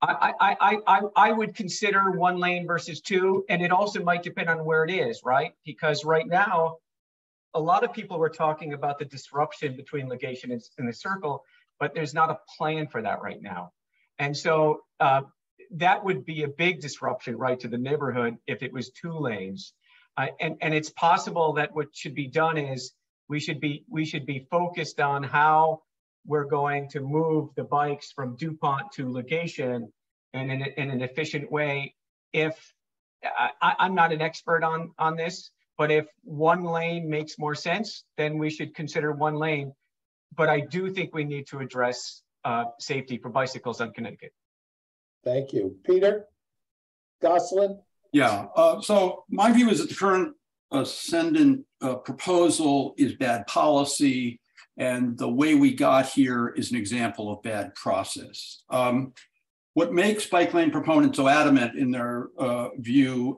I would consider one lane versus two, and it also might depend on where it is, right? Because right now, a lot of people were talking about the disruption between Legation and the Circle, but there's not a plan for that right now. And so that would be a big disruption, right, to the neighborhood if it was two lanes. And it's possible that what should be done is we should be focused on how we're going to move the bikes from DuPont to Legation and in an efficient way. If I'm not an expert on this, but if one lane makes more sense, then we should consider one lane. But I do think we need to address safety for bicycles on Connecticut. Thank you. Peter Gosselin? Yeah, so my view is that the current ascendant proposal is bad policy, and the way we got here is an example of bad process. What makes bike lane proponents so adamant in their view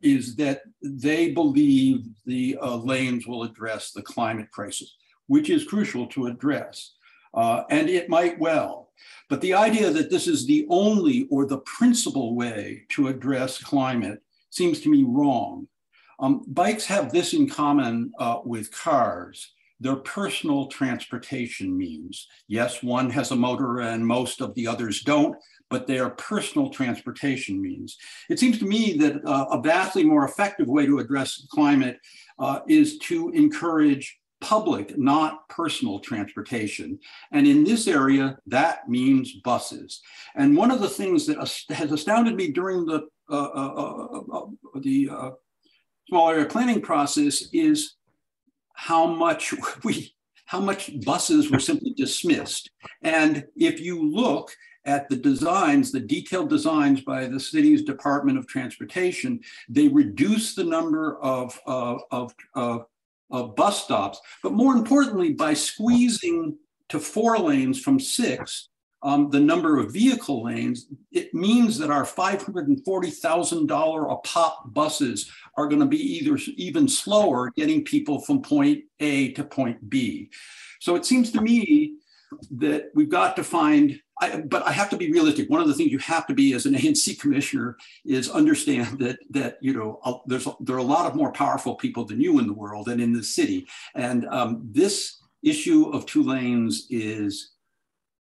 is that they believe the lanes will address the climate crisis, which is crucial to address. And it might well. But the idea that this is the only or the principal way to address climate seems to me wrong. Bikes have this in common with cars. They're personal transportation means. Yes, one has a motor and most of the others don't, but they are personal transportation means. It seems to me that a vastly more effective way to address climate is to encourage public, not personal transportation. And in this area, that means buses. And one of the things that has astounded me during the small area planning process is how much buses were simply dismissed. And if you look at the designs, the detailed designs by the city's Department of Transportation, they reduce the number of bus stops, but more importantly, by squeezing to 4 lanes from 6, the number of vehicle lanes, it means that our $540,000 a pop buses are going to be even slower getting people from point A to point B. So it seems to me that we've got to find, but I have to be realistic. One of the things you have to be as an ANC commissioner is understand that you know there are a lot of more powerful people than you in the world and in the city. And this issue of 2 lanes is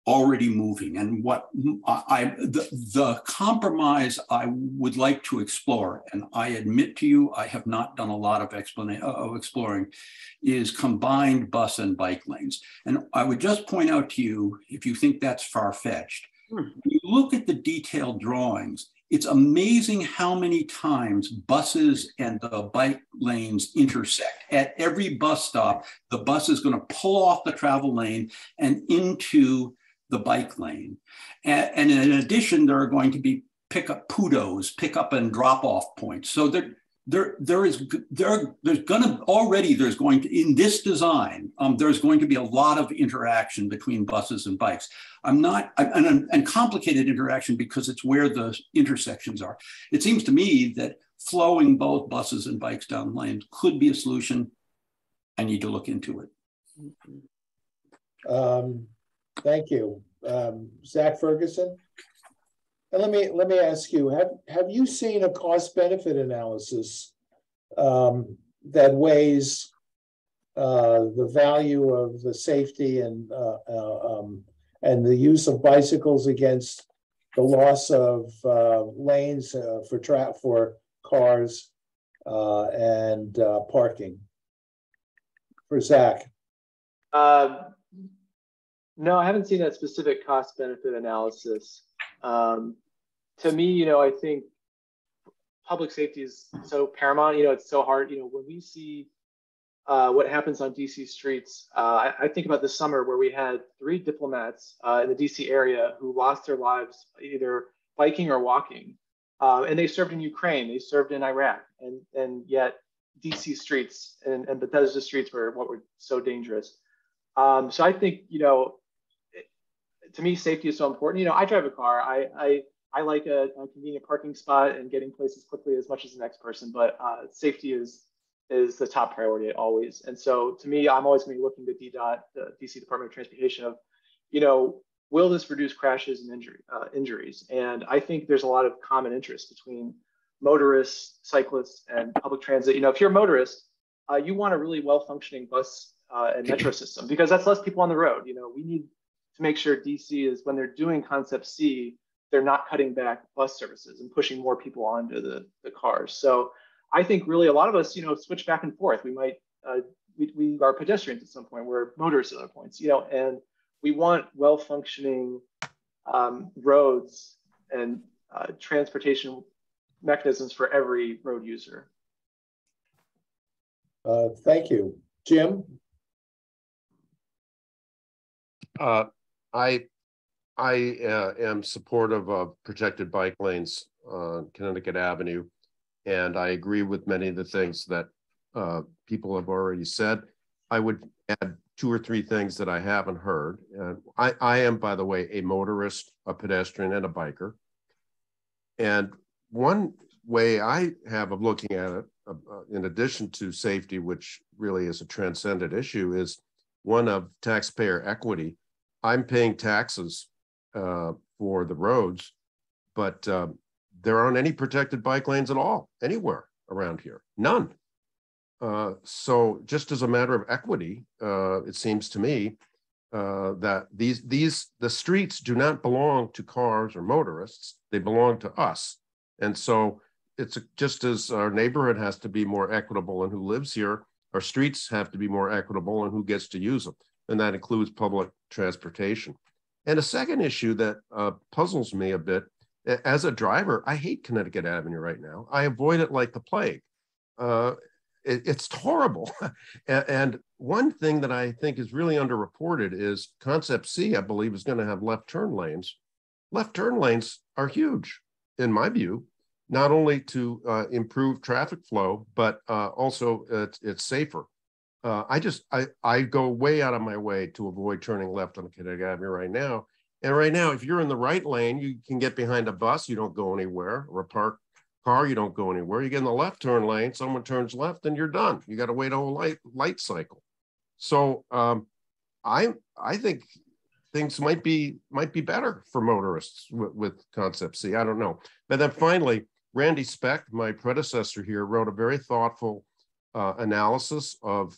already moving. And what the compromise I would like to explore, and I admit to you, I have not done a lot of exploring, is combined bus and bike lanes. And I would just point out to you, if you think that's far-fetched, when you look at the detailed drawings, it's amazing how many times buses and the bike lanes intersect. At every bus stop, the bus is going to pull off the travel lane and into the bike lane. And in addition, there are going to be pick up and drop off points. So there's going to, in this design, there's going to be a lot of interaction between buses and bikes. And complicated interaction because it's where the intersections are. It seems to me that flowing both buses and bikes down lanes could be a solution. I need to look into it. Thank you. Zach Ferguson? And let me ask you, have you seen a cost-benefit analysis that weighs the value of the safety and the use of bicycles against the loss of lanes for cars and parking? For Zach. No, I haven't seen that specific cost-benefit analysis. To me, I think public safety is so paramount. It's so hard. When we see what happens on DC streets, I think about this summer where we had 3 diplomats in the DC area who lost their lives either biking or walking, and they served in Ukraine, they served in Iraq, and yet DC streets and Bethesda streets were so dangerous. So I think to me, safety is so important. I drive a car. I like a convenient parking spot and getting places quickly as much as the next person, but safety is the top priority always. And so to me, I'm always going to be looking to DDOT, the DC Department of Transportation, of, will this reduce crashes and injuries? And I think there's a lot of common interest between motorists, cyclists, and public transit. If you're a motorist, you want a really well-functioning bus and metro system because that's less people on the road. We need to make sure DC is, when they're doing Concept C, they're not cutting back bus services and pushing more people onto the cars. So I think really a lot of us, switch back and forth. We might, we are pedestrians at some point, we're motorists at other points, and we want well-functioning roads and transportation mechanisms for every road user. Thank you. Jim? I am supportive of protected bike lanes on Connecticut Avenue, and I agree with many of the things that people have already said. I would add 2 or 3 things that I haven't heard. I am, by the way, a motorist, a pedestrian, and a biker. And one way I have of looking at it, in addition to safety, which really is a transcendent issue, is one of taxpayer equity. I'm paying taxes for the roads, but there aren't any protected bike lanes at all anywhere around here, none. So just as a matter of equity, it seems to me that the streets do not belong to cars or motorists, they belong to us. And so it's just as our neighborhood has to be more equitable in who lives here, our streets have to be more equitable in who gets to use them. And that includes public transportation. And a second issue that puzzles me a bit, as a driver, I hate Connecticut Avenue right now. I avoid it like the plague. It's horrible. And one thing that I think is really underreported is Concept C, I believe, is going to have left turn lanes. Left turn lanes are huge, in my view, not only to improve traffic flow, but also it's safer. I go way out of my way to avoid turning left on Connecticut Avenue right now. And right now, if you're in the right lane, you can get behind a bus, you don't go anywhere, or a parked car, you don't go anywhere. You get in the left turn lane, someone turns left, and you're done. You got to wait a whole light cycle. So I think things might be better for motorists with Concept C. I don't know. But then finally, Randy Speck, my predecessor here, wrote a very thoughtful analysis of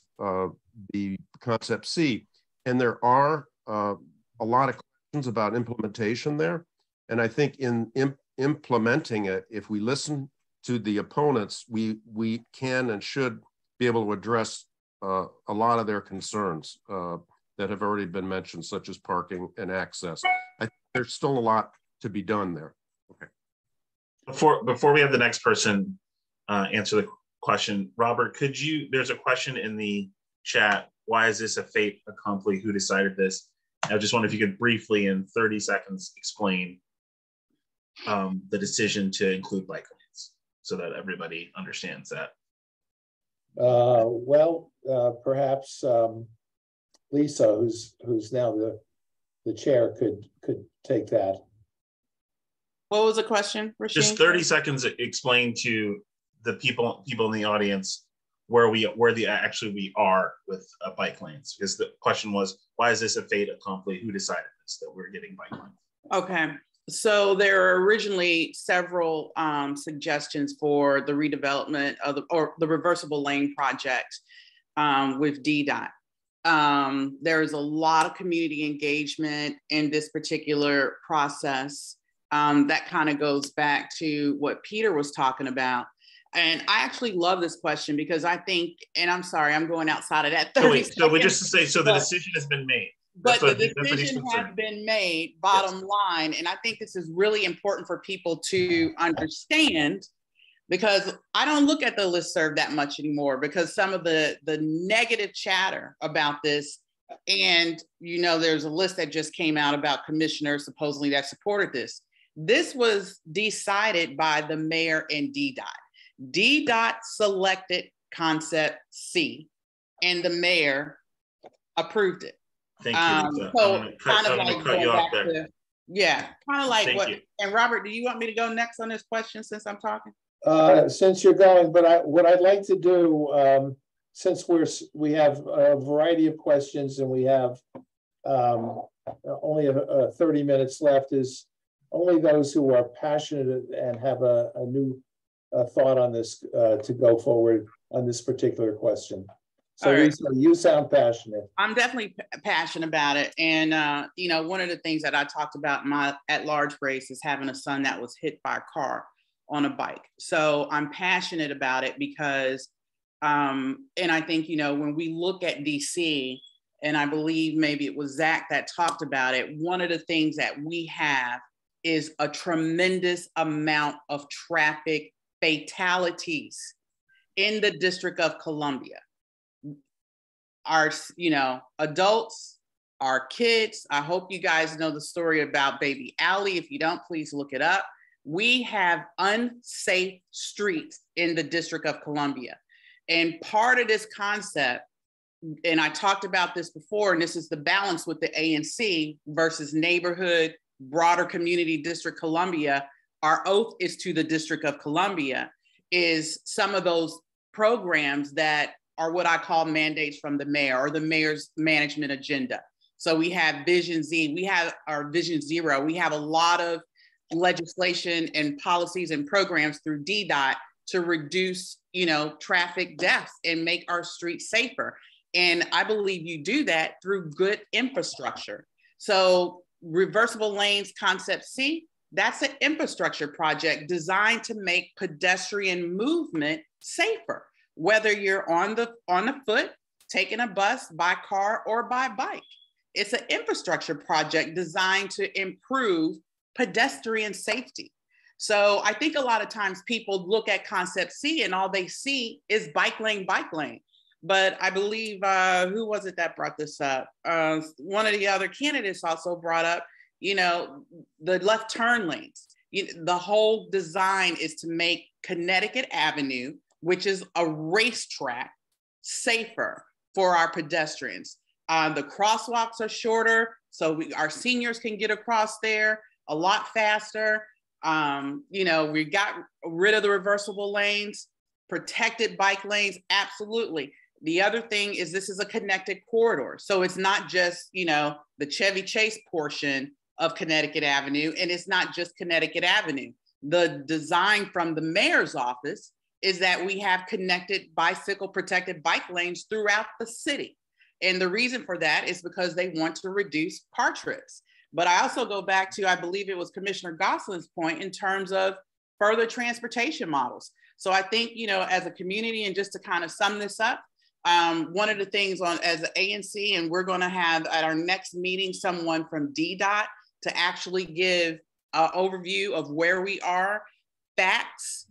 the Concept C, and there are a lot of questions about implementation there. And I think in implementing it, if we listen to the opponents, we can and should be able to address a lot of their concerns that have already been mentioned, such as parking and access. I think there's still a lot to be done there. Okay. Before we have the next person answer the question, Robert, there's a question in the chat, why is this a fait accompli? Who decided this? I just wonder if you could briefly, in 30 seconds, explain the decision to include bike lanes. so that everybody understands that. Perhaps Lisa, who's now the chair, could take that. What was the question, Rasheen? Just 30 seconds explain to the people in the audience where we are with bike lanes, because the question was, why is this a fait accompli? Who decided this, that we're getting bike lanes? Okay, so there are originally several suggestions for the redevelopment of the reversible lane project with DDOT. There is a lot of community engagement in this particular process. That kind of goes back to what Peter was talking about. And I actually love this question because I think, and I'm sorry, I'm going outside of that 30 seconds. So we just to say, so the decision has been made. But the decision has been made, bottom line. And I think this is really important for people to understand, because I don't look at the listserv that much anymore because some of the negative chatter about this, and there's a list that just came out about commissioners supposedly that supported this. This was decided by the mayor and DDOT. DDOT selected concept C and the mayor approved it. Thank you, Lisa. So kind of like going back to, kind of like Thank what, you. and Robert, do you want me to go next on this question since I'm talking? Since you're going, but what I'd like to do, since we have a variety of questions and we have only 30 minutes left, is only those who are passionate and have a new thought on this to go forward on this particular question. So right. Lisa, you sound passionate. I'm definitely passionate about it. And, one of the things that I talked about in my at-large race is having a son that was hit by a car on a bike. So I'm passionate about it because, and I think, when we look at DC, and I believe maybe it was Zach that talked about it, one of the things that we have is a tremendous amount of traffic fatalities in the District of Columbia. Our, adults, our kids. I hope you guys know the story about baby Allie. If you don't, please look it up. We have unsafe streets in the District of Columbia. And part of this concept, and I talked about this before, and this is the balance with the ANC versus neighborhood, broader community District Columbia. Our oath is to the District of Columbia, is some of those programs that are what I call mandates from the mayor or the mayor's management agenda. So we have Vision Z, we have our Vision Zero, we have a lot of legislation and policies and programs through DDOT to reduce, traffic deaths and make our streets safer. And I believe you do that through good infrastructure. So reversible lanes concept C, that's an infrastructure project designed to make pedestrian movement safer, whether you're on the foot, taking a bus, by car, or by bike. It's an infrastructure project designed to improve pedestrian safety. So I think a lot of times people look at concept C and all they see is bike lane. But I believe, who was it that brought this up? One of the other candidates also brought up, the left turn lanes. The whole design is to make Connecticut Avenue, which is a racetrack, safer for our pedestrians. The crosswalks are shorter, so our seniors can get across there a lot faster. We got rid of the reversible lanes, protected bike lanes, absolutely. The other thing is this is a connected corridor. So it's not just, the Chevy Chase portion of Connecticut Avenue, and it's not just Connecticut Avenue. The design from the mayor's office is that we have connected bicycle protected bike lanes throughout the city. And the reason for that is because they want to reduce car trips. But I also go back to, I believe it was Commissioner Gosselin's point in terms of further transportation models. So I think, as a community, and just to kind of sum this up, one of the things as an ANC, and we're going to have at our next meeting, someone from DDOT to actually give an overview of where we are, facts,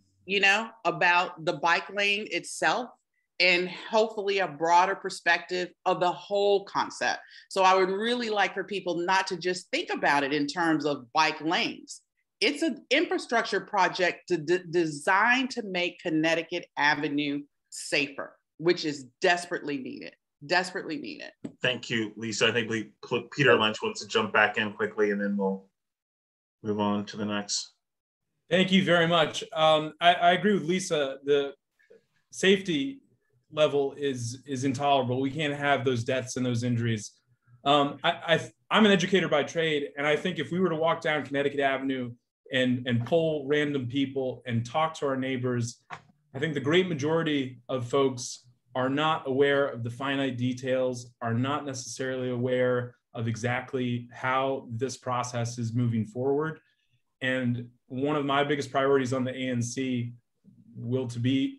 about the bike lane itself, and hopefully a broader perspective of the whole concept. So I would really like for people not to just think about it in terms of bike lanes. It's an infrastructure project designed to make Connecticut Avenue safer, which is desperately needed. Desperately needed. Thank you, Lisa. I think Peter Lynch wants to jump back in quickly, and then we'll move on to the next. Thank you very much. I agree with Lisa. The safety level is intolerable. We can't have those deaths and those injuries. I'm an educator by trade, and I think if we were to walk down Connecticut Avenue and poll random people and talk to our neighbors, I think the great majority of folks are not aware of the finite details, are not necessarily aware of exactly how this process is moving forward. And one of my biggest priorities on the ANC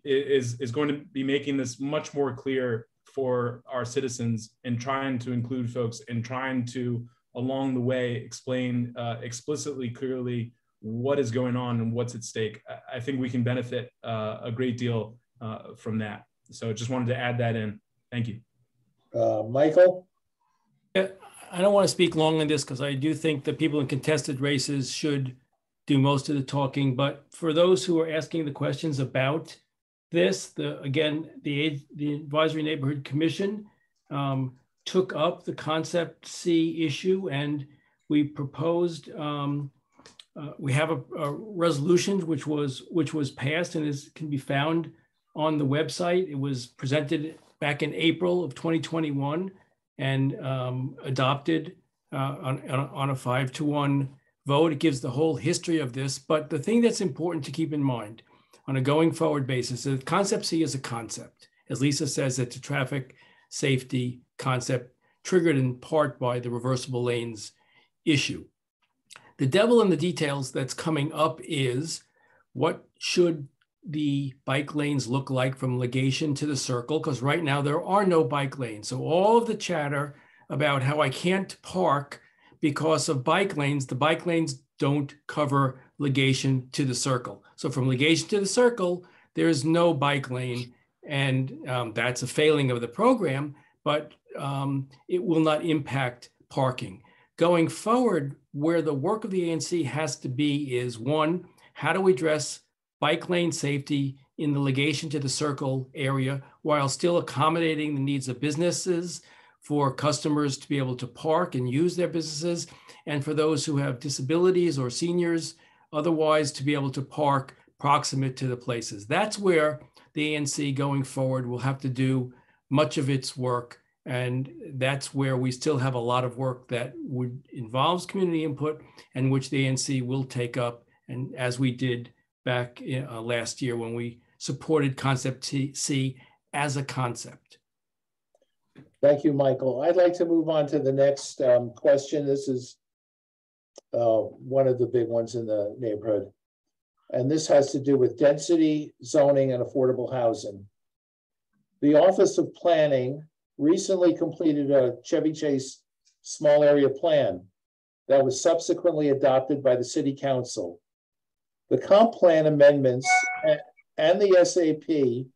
is going to be making this much more clear for our citizens and trying to include folks and trying to, along the way, explain explicitly, clearly what is going on and what's at stake. I think we can benefit a great deal from that. So just wanted to add that in. Thank you. Michael? I don't want to speak long on this because I do think the people in contested races should do most of the talking. But for those who are asking the questions about this, the Advisory Neighborhood Commission took up the Concept C issue, and we proposed, we have a resolution which was passed and can be found on the website. It was presented back in April of 2021 and adopted on a 5-to-1 vote. It gives the whole history of this. But the thing that's important to keep in mind on a going forward basis is Concept C is a concept. As Lisa says, it's a traffic safety concept triggered in part by the reversible lanes issue. The devil in the details that's coming up is what should the bike lanes look like from Legation to the Circle, because right now there are no bike lanes. So all of the chatter about how I can't park because of bike lanes, the bike lanes don't cover Legation to the Circle. So from Legation to the Circle, there is no bike lane, and that's a failing of the program, but it will not impact parking. Going forward, where the work of the ANC has to be is, one, how do we address bike lane safety in the Legation to the Circle area while still accommodating the needs of businesses, for customers to be able to park and use their businesses, and for those who have disabilities or seniors otherwise to be able to park proximate to the places. That's where the ANC going forward will have to do much of its work. And that's where we still have a lot of work that involves community input and which the ANC will take up. And as we did back last year when we supported Concept C as a concept. Thank you, Michael. I'd like to move on to the next question. This is one of the big ones in the neighborhood. And this has to do with density, zoning, and affordable housing. The Office of Planning recently completed a Chevy Chase small area plan that was subsequently adopted by the City Council. The comp plan amendments and the SAP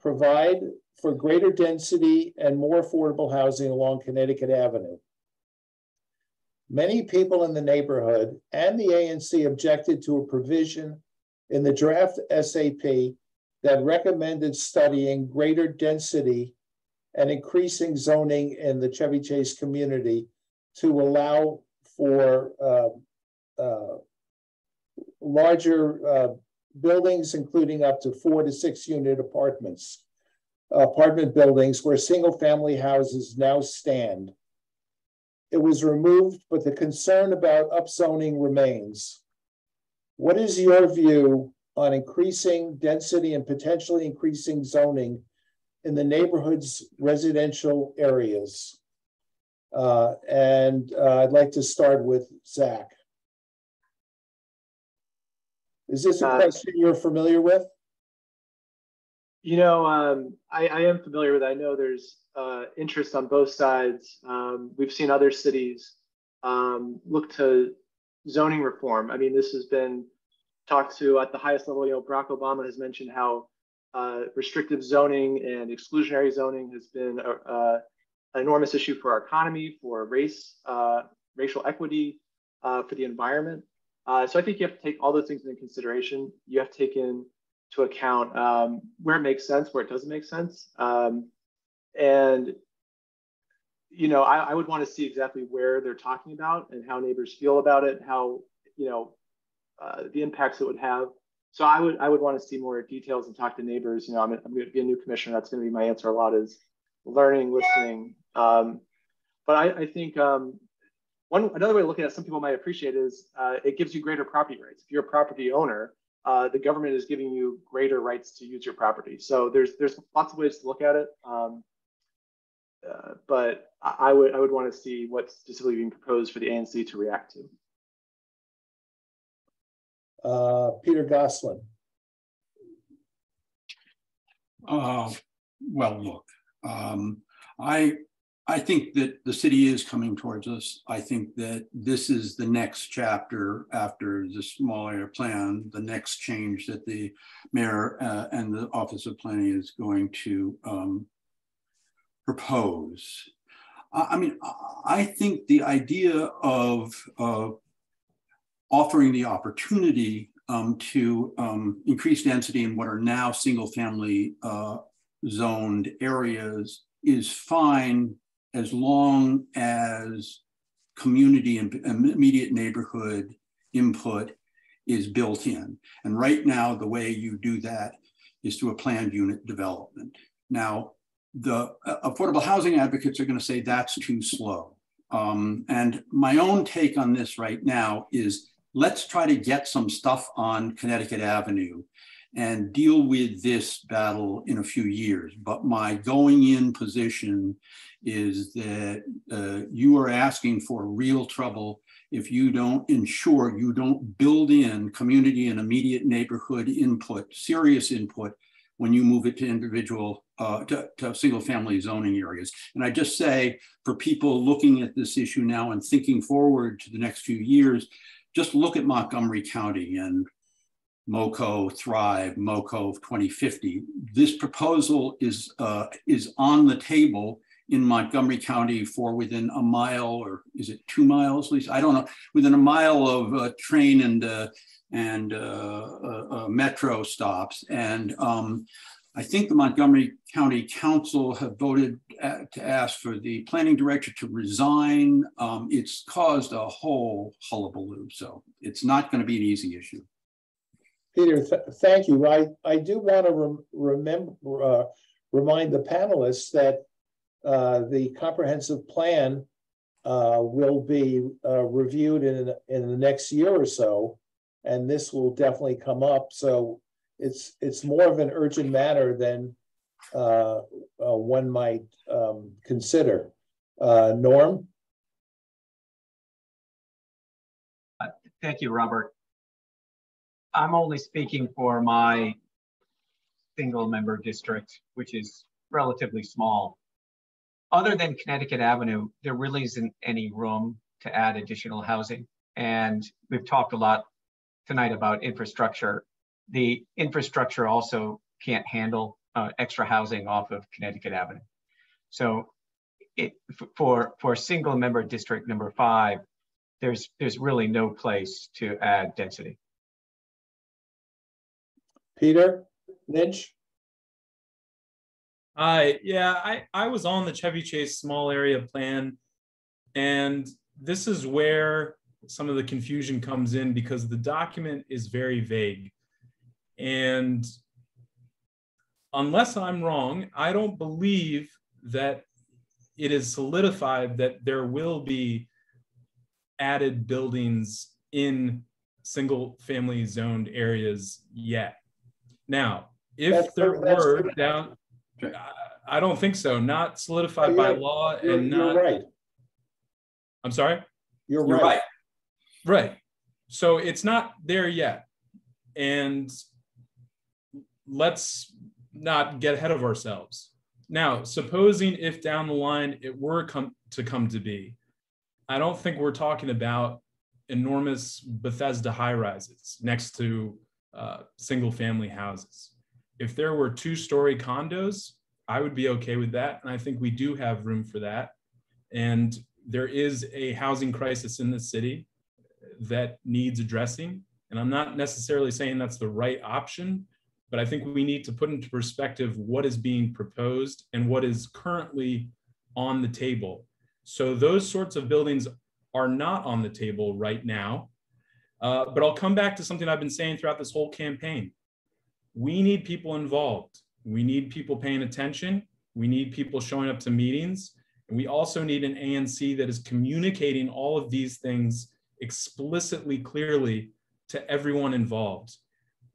provide for greater density and more affordable housing along Connecticut Avenue. Many people in the neighborhood and the ANC objected to a provision in the draft SAP that recommended studying greater density and increasing zoning in the Chevy Chase community to allow for larger buildings, including up to 4 to 6 unit apartment buildings where single family houses now stand. It was removed, but the concern about upzoning remains. What is your view on increasing density and potentially increasing zoning in the neighborhood's residential areas? I'd like to start with Zach. Is this a question you're familiar with? You know, I am familiar with it. I know there's interest on both sides. We've seen other cities look to zoning reform. I mean, this has been talked to at the highest level. You know, Barack Obama has mentioned how restrictive zoning and exclusionary zoning has been an enormous issue for our economy, for race, racial equity, for the environment. So I think you have to take all those things into consideration. You have to take into account where it makes sense, where it doesn't make sense. And, you know, I would want to see exactly where they're talking about and how neighbors feel about it, how, you know, the impacts it would have. So I would want to see more details and talk to neighbors. You know, I'm going to be a new commissioner. That's going to be my answer a lot, is learning, listening. But I think another way of looking at it, some people might appreciate, is it gives you greater property rights. If you're a property owner, the government is giving you greater rights to use your property. So there's lots of ways to look at it. But I would want to see what's specifically being proposed for the ANC to react to. Peter Goslin. Well, look, I think that the city is coming towards us. I think that this is the next chapter after the small area plan, the next change that the mayor and the Office of Planning is going to propose. I mean, I think the idea of offering the opportunity to increase density in what are now single family zoned areas is fine, as long as community and immediate neighborhood input is built in. And right now, the way you do that is through a planned unit development. Now, the affordable housing advocates are going to say that's too slow. And my own take on this right now is, let's try to get some stuff on Connecticut Avenue and deal with this battle in a few years. But my going in position is that you are asking for real trouble if you don't ensure you don't build in community and immediate neighborhood input, serious input, when you move it to individual, to single family zoning areas. And I just say, for people looking at this issue now and thinking forward to the next few years, just look at Montgomery County and MoCo Thrive, MoCo 2050. This proposal is on the table in Montgomery County for within a mile, or is it 2 miles, at least? I don't know, within a mile of train and metro stops. And I think the Montgomery County Council have voted to ask for the planning director to resign. It's caused a whole hullabaloo, so it's not going to be an easy issue. Peter, thank you. I do want to remind the panelists that the comprehensive plan will be reviewed in the next year or so, and this will definitely come up. So it's more of an urgent matter than one might consider. Norm? Thank you, Robert. I'm only speaking for my single member district, which is relatively small. Other than Connecticut Avenue, there really isn't any room to add additional housing. And we've talked a lot tonight about infrastructure. The infrastructure also can't handle extra housing off of Connecticut Avenue. So for single member district number 5, there's really no place to add density. Peter Lynch? Yeah, I was on the Chevy Chase small area plan, and this is where some of the confusion comes in, because the document is very vague. And unless I'm wrong, I don't believe that it is solidified that there will be added buildings in single family zoned areas yet. Now, if there were down, I don't think so. Not solidified by law, and not. You're right. I'm sorry? You're right. Right. So it's not there yet. And let's not get ahead of ourselves. Now, supposing if down the line it were to come to be, I don't think we're talking about enormous Bethesda high rises next to single family houses. If there were 2-story condos, I would be okay with that. And I think we do have room for that. And there is a housing crisis in the city. that needs addressing. And I'm not necessarily saying that's the right option, but I think we need to put into perspective what is being proposed and what is currently on the table. So those sorts of buildings are not on the table right now. But I'll come back to something I've been saying throughout this whole campaign. We need people involved. We need people paying attention. We need people showing up to meetings. And we also need an ANC that is communicating all of these things explicitly, clearly to everyone involved.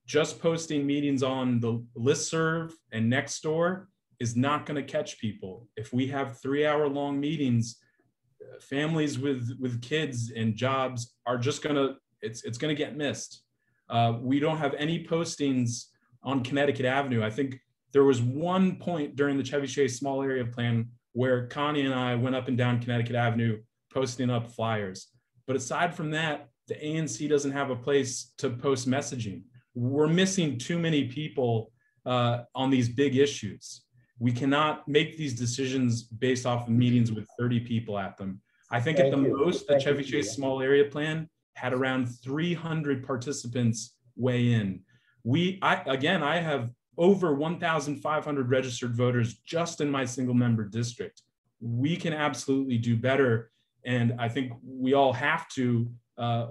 Just posting meetings on the listserv and Nextdoor is not going to catch people. If we have 3-hour-long meetings, families with kids and jobs are just going to, it's going to get missed. We don't have any postings on Connecticut Avenue. I think there was one point during the Chevy Chase small area plan where Connie and I went up and down Connecticut Avenue posting up flyers. But aside from that, the ANC doesn't have a place to post messaging. We're missing too many people on these big issues. We cannot make these decisions based off of meetings with 30 people at them. I think at the most, the Chevy Chase small area plan had around 300 participants weigh in. I have over 1,500 registered voters just in my single member district. We can absolutely do better. And I think we all have to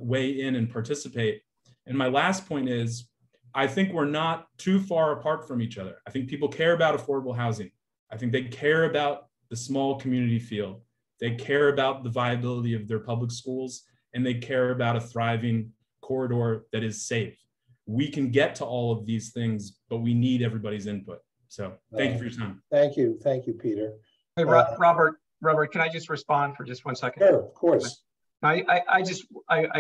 weigh in and participate. And my last point is, I think we're not too far apart from each other. I think people care about affordable housing. I think they care about the small community feel. They care about the viability of their public schools, and they care about a thriving corridor that is safe. We can get to all of these things, but we need everybody's input. So thank you for your time. Thank you, Peter. Hey, Robert, can I just respond for just 1 second? Sure, of course. I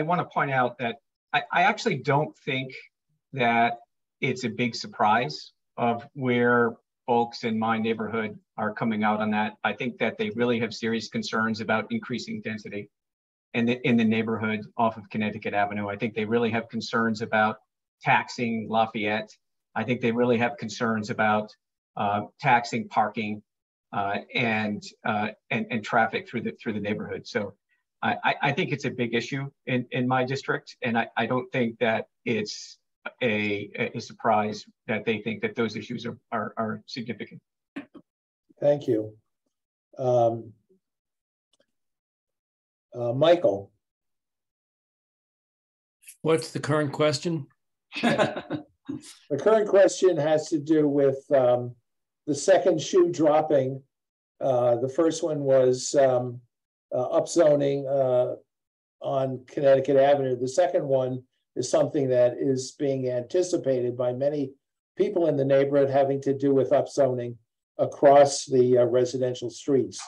want to point out that I actually don't think that it's a big surprise of where folks in my neighborhood are coming out on that. I think that they really have serious concerns about increasing density in the neighborhood off of Connecticut Avenue. I think they really have concerns about taxing Lafayette. I think they really have concerns about taxing parking and traffic through the neighborhood. So I think it's a big issue in my district, and I don't think that it's a surprise that they think that those issues are significant. Thank you. Michael. What's the current question? The current question has to do with the second shoe dropping. The first one was upzoning on Connecticut Avenue. The second one is something that is being anticipated by many people in the neighborhood, having to do with upzoning across the residential streets.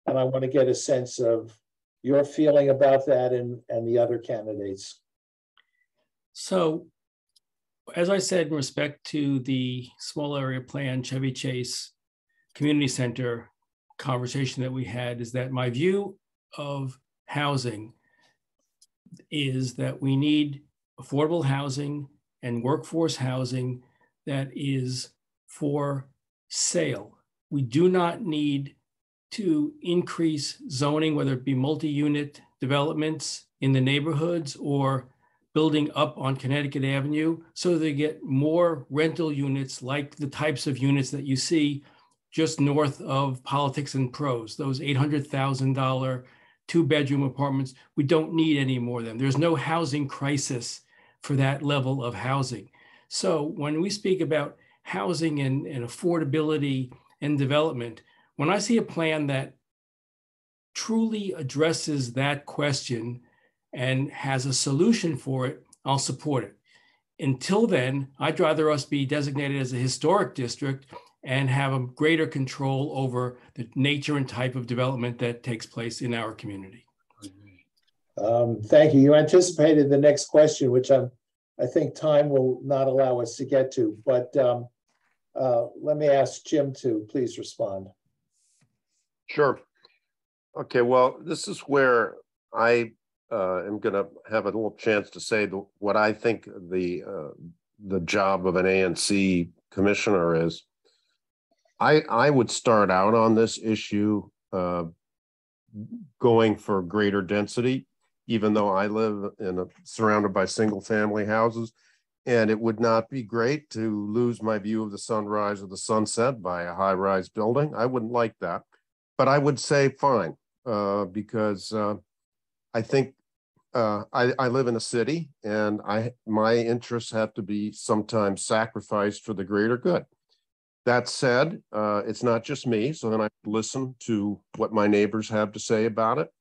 And I want to get a sense of your feeling about that and the other candidates. So, as I said, in respect to the small area plan, Chevy Chase Community Center conversation that we had, is that my view of housing is that we need affordable housing and workforce housing that is for sale. We do not need to increase zoning, whether it be multi-unit developments in the neighborhoods or building up on Connecticut Avenue, so they get more rental units like the types of units that you see just north of Politics and Prose, those $800,000 two-bedroom apartments. We don't need any more of them. There's no housing crisis for that level of housing. So when we speak about housing and affordability and development, when I see a plan that truly addresses that question and has a solution for it, I'll support it. Until then, I'd rather us be designated as a historic district and have a greater control over the nature and type of development that takes place in our community. Thank you. You anticipated the next question, which I think time will not allow us to get to, but let me ask Jim to please respond. Sure. Okay, well, this is where I am going to have a little chance to say what I think the job of an ANC commissioner is. I would start out on this issue going for greater density. even though I live surrounded by single family houses. And it would not be great to lose my view of the sunrise or the sunset by a high-rise building. I wouldn't like that, but I would say fine, because I think I live in a city, and my interests have to be sometimes sacrificed for the greater good. That said, it's not just me, so then I listen to what my neighbors have to say about it,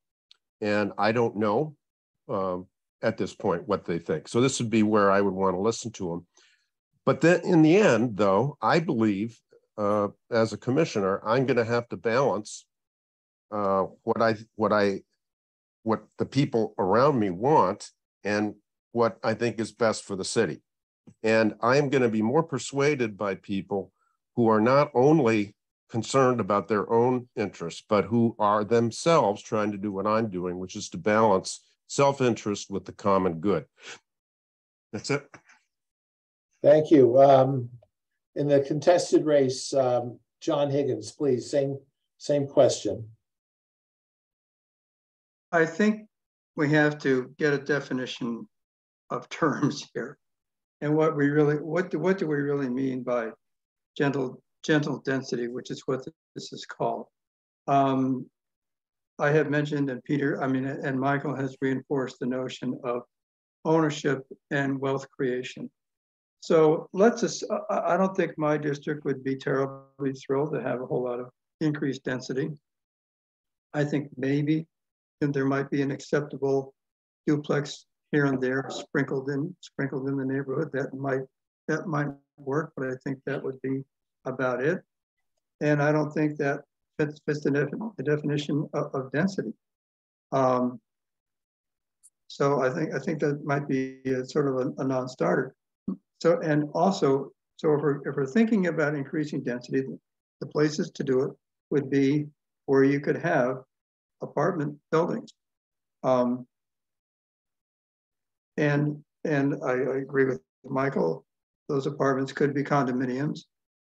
and I don't know at this point what they think. So this would be where I would want to listen to them. But then in the end, though, I believe as a commissioner, I'm going to have to balance what the people around me want and what I think is best for the city. And I am going to be more persuaded by people who are not only concerned about their own interests, but who are themselves trying to do what I'm doing, which is to balance self-interest with the common good. That's it. Thank you. In the contested race, John Higgins, please, same question. I think we have to get a definition of terms here, and what do we really mean by gentle density, which is what this is called. I have mentioned, and Michael has reinforced the notion of ownership and wealth creation. So I don't think my district would be terribly thrilled to have a whole lot of increased density. I think maybe there might be an acceptable duplex here and there sprinkled in the neighborhood that might work, but I think that would be about it. And I don't think that fits the definition of density. So I think that might be sort of a non-starter. So, and also, if we're thinking about increasing density, the places to do it would be where you could have apartment buildings. And I agree with Michael, those apartments could be condominiums.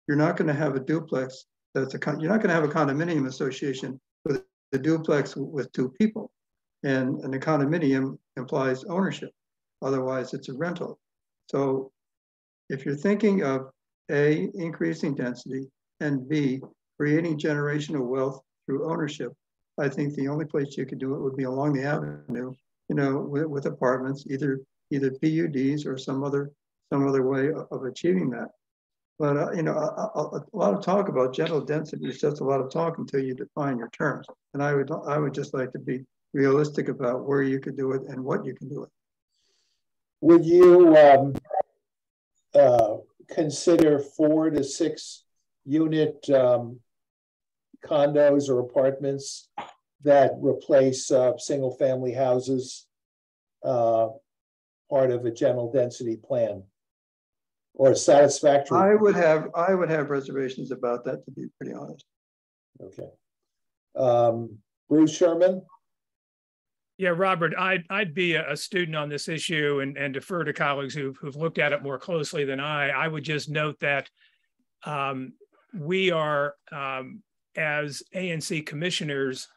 You're not going to have a duplex you're not going to have a condominium association with a duplex with two people. And a condominium implies ownership. Otherwise, it's a rental. So if you're thinking of A, increasing density, and B, creating generational wealth through ownership, I think the only place you could do it would be along the avenue, with apartments, either PUDs or some other way of achieving that. But a lot of talk about gentle density is just a lot of talk until you define your terms. And I would just like to be realistic about where you could do it and what you can do it. Would you consider 4 to 6 unit condos or apartments that replace single family houses part of a general density plan? Or satisfactory? I would have reservations about that, to be pretty honest. Okay. Bruce Sherman? Yeah, Robert, I'd be a student on this issue and defer to colleagues who've looked at it more closely than I. I would just note that we are, as ANC commissioners,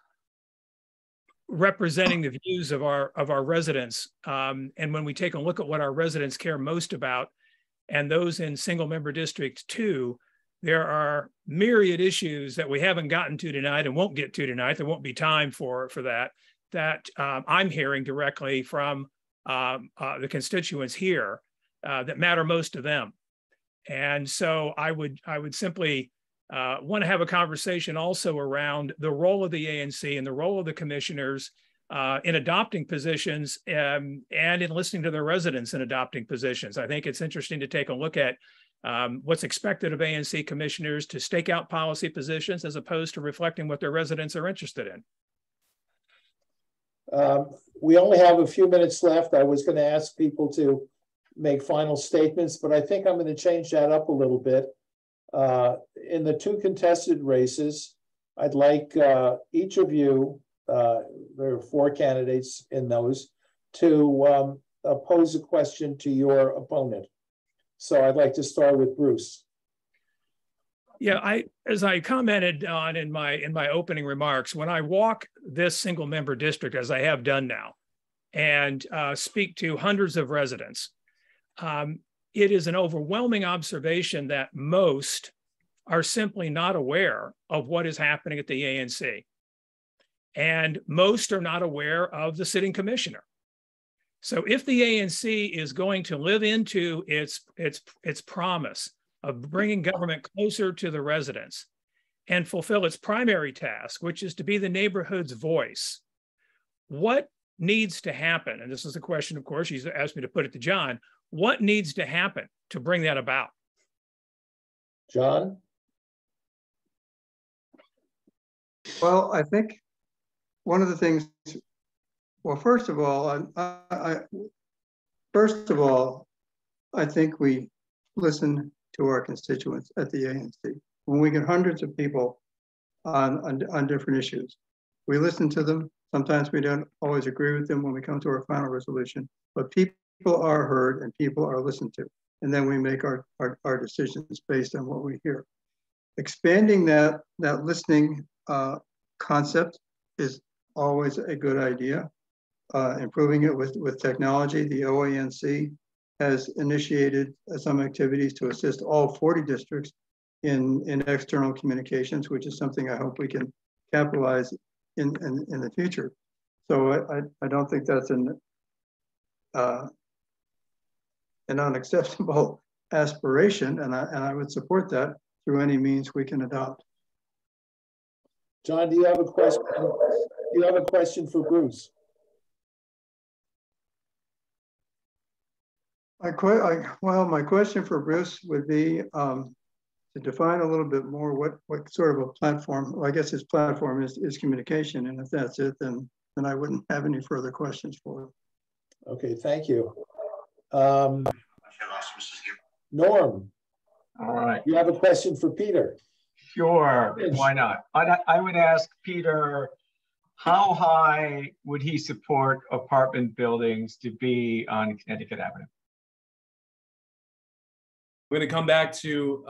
representing the views of our residents. And when we take a look at what our residents care most about, and those in single member District 2, there are myriad issues that we haven't gotten to tonight and won't get to tonight. There won't be time for that I'm hearing directly from the constituents here that matter most to them. And so I would simply want to have a conversation also around the role of the ANC and the role of the commissioners in adopting positions and in listening to their residents in adopting positions. I think it's interesting to take a look at what's expected of ANC commissioners to stake out policy positions as opposed to reflecting what their residents are interested in. We only have a few minutes left. I was going to ask people to make final statements, but I think I'm going to change that up a little bit. In the 2 contested races, I'd like each of you, there are 4 candidates in those, to pose a question to your opponent. So I'd like to start with Bruce. Yeah, as I commented on in my opening remarks, when I walk this single member district, as I have done now, and speak to hundreds of residents, it is an overwhelming observation that most are simply not aware of what is happening at the ANC. And most are not aware of the sitting commissioner. So if the ANC is going to live into its promise of bringing government closer to the residents and fulfill its primary task, which is to be the neighborhood's voice, what needs to happen? And this is a question, of course, she's asked me to put it to John. What needs to happen to bring that about? John? Well, I think one of the things, well, first of all, I think we listen to our constituents at the ANC. When we get hundreds of people on different issues, we listen to them. Sometimes we don't always agree with them when we come to our final resolution, but people are heard and people are listened to. And then we make our decisions based on what we hear. Expanding that listening concept is always a good idea. Improving it with technology. The OANC has initiated some activities to assist all 40 districts in external communications, which is something I hope we can capitalize in the future. So I don't think that's an unacceptable aspiration, and I would support that through any means we can adopt. John, do you have a question? Do you have a question for Bruce? Well, my question for Bruce would be to define a little bit more what sort of a platform. Well, I guess his platform is communication, and if that's it, then I wouldn't have any further questions for him. Okay, thank you. Norm. All right. You have a question for Peter? Sure, why not? I would ask Peter, how high would he support apartment buildings to be on Connecticut Avenue? I'm going to come back to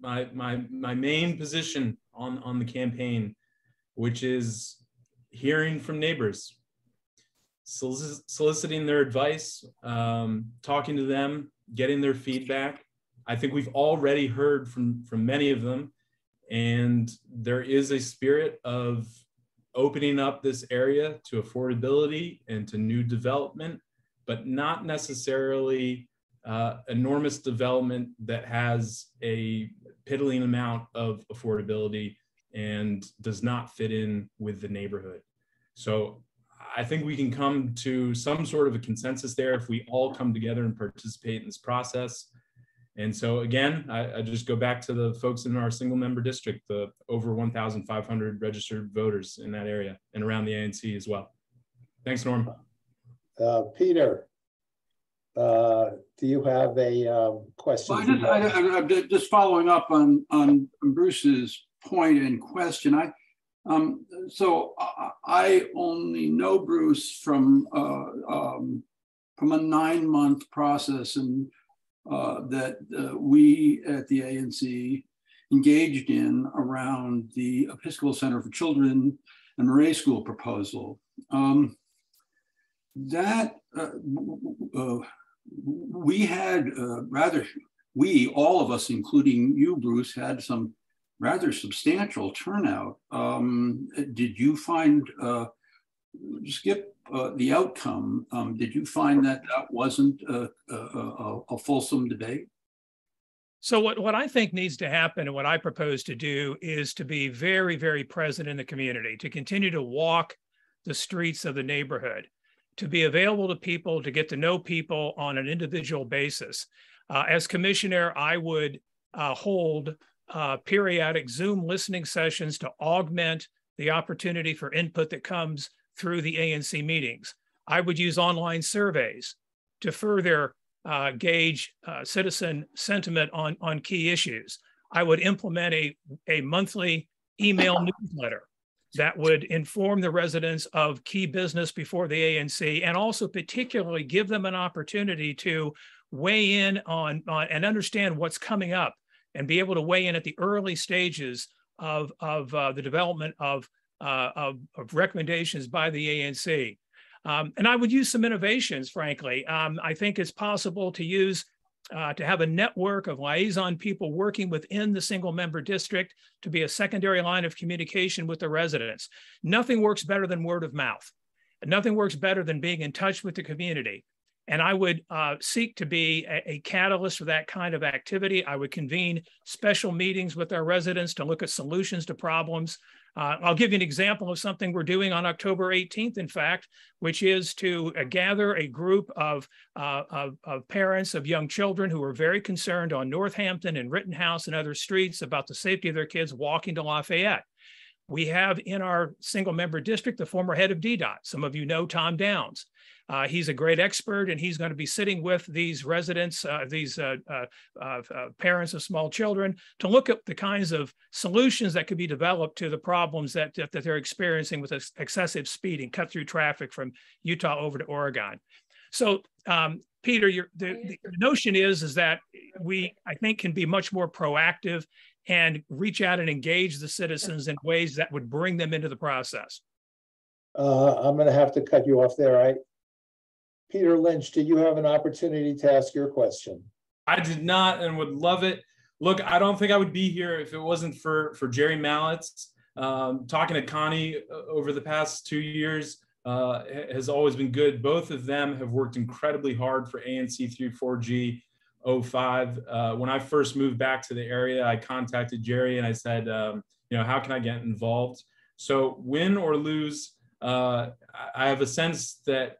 my main position on the campaign, which is hearing from neighbors, soliciting their advice, talking to them, getting their feedback. I think we've already heard from many of them, and there is a spirit of opening up this area to affordability and to new development, but not necessarily enormous development that has a piddling amount of affordability and does not fit in with the neighborhood. So I think we can come to some sort of a consensus there if we all come together and participate in this process. And so again, I just go back to the folks in our single member district, the over 1,500 registered voters in that area and around the ANC as well. Thanks, Norm. Peter, do you have a question? Well, just following up on Bruce's point and question. So I only know Bruce from a 9-month process and that we at the ANC engaged in around the Episcopal Center for Children and Murray School proposal. We had all of us, including you, Bruce, had some rather substantial turnout. Did you find, skip the outcome, did you find that wasn't a fulsome debate? So what I think needs to happen and what I propose to do is to be very, very present in the community, to continue to walk the streets of the neighborhood, to be available to people, to get to know people on an individual basis. As commissioner, I would hold periodic Zoom listening sessions to augment the opportunity for input that comes through the ANC meetings. I would use online surveys to further gauge citizen sentiment on key issues. I would implement a monthly email newsletter that would inform the residents of key business before the ANC, and also particularly give them an opportunity to weigh in on and understand what's coming up and be able to weigh in at the early stages of the development of recommendations by the ANC. And I would use some innovations, frankly. I think it's possible to use to have a network of liaison people working within the single member district to be a secondary line of communication with the residents. Nothing works better than word of mouth. Nothing works better than being in touch with the community. And I would seek to be a catalyst for that kind of activity. I would convene special meetings with our residents to look at solutions to problems. I'll give you an example of something we're doing on October 18th, in fact, which is to gather a group of parents of young children who are very concerned on Northampton and Rittenhouse and other streets about the safety of their kids walking to Lafayette. We have in our single member district the former head of DDOT. Some of you know Tom Downs. He's a great expert, and he's going to be sitting with these residents, parents of small children, to look at the kinds of solutions that could be developed to the problems that they're experiencing with excessive speeding, cut through traffic from Utah over to Oregon. So, Peter, the notion is that we, I think, can be much more proactive and reach out and engage the citizens in ways that would bring them into the process. I'm going to have to cut you off there. Peter Lynch, do you have an opportunity to ask your question? I did not, and would love it. Look, I don't think I would be here if it wasn't for Jerry Mallett's. Talking to Connie over the past 2 years has always been good. Both of them have worked incredibly hard for ANC 3-4G 05. When I first moved back to the area, I contacted Jerry and I said, how can I get involved? So win or lose, I have a sense that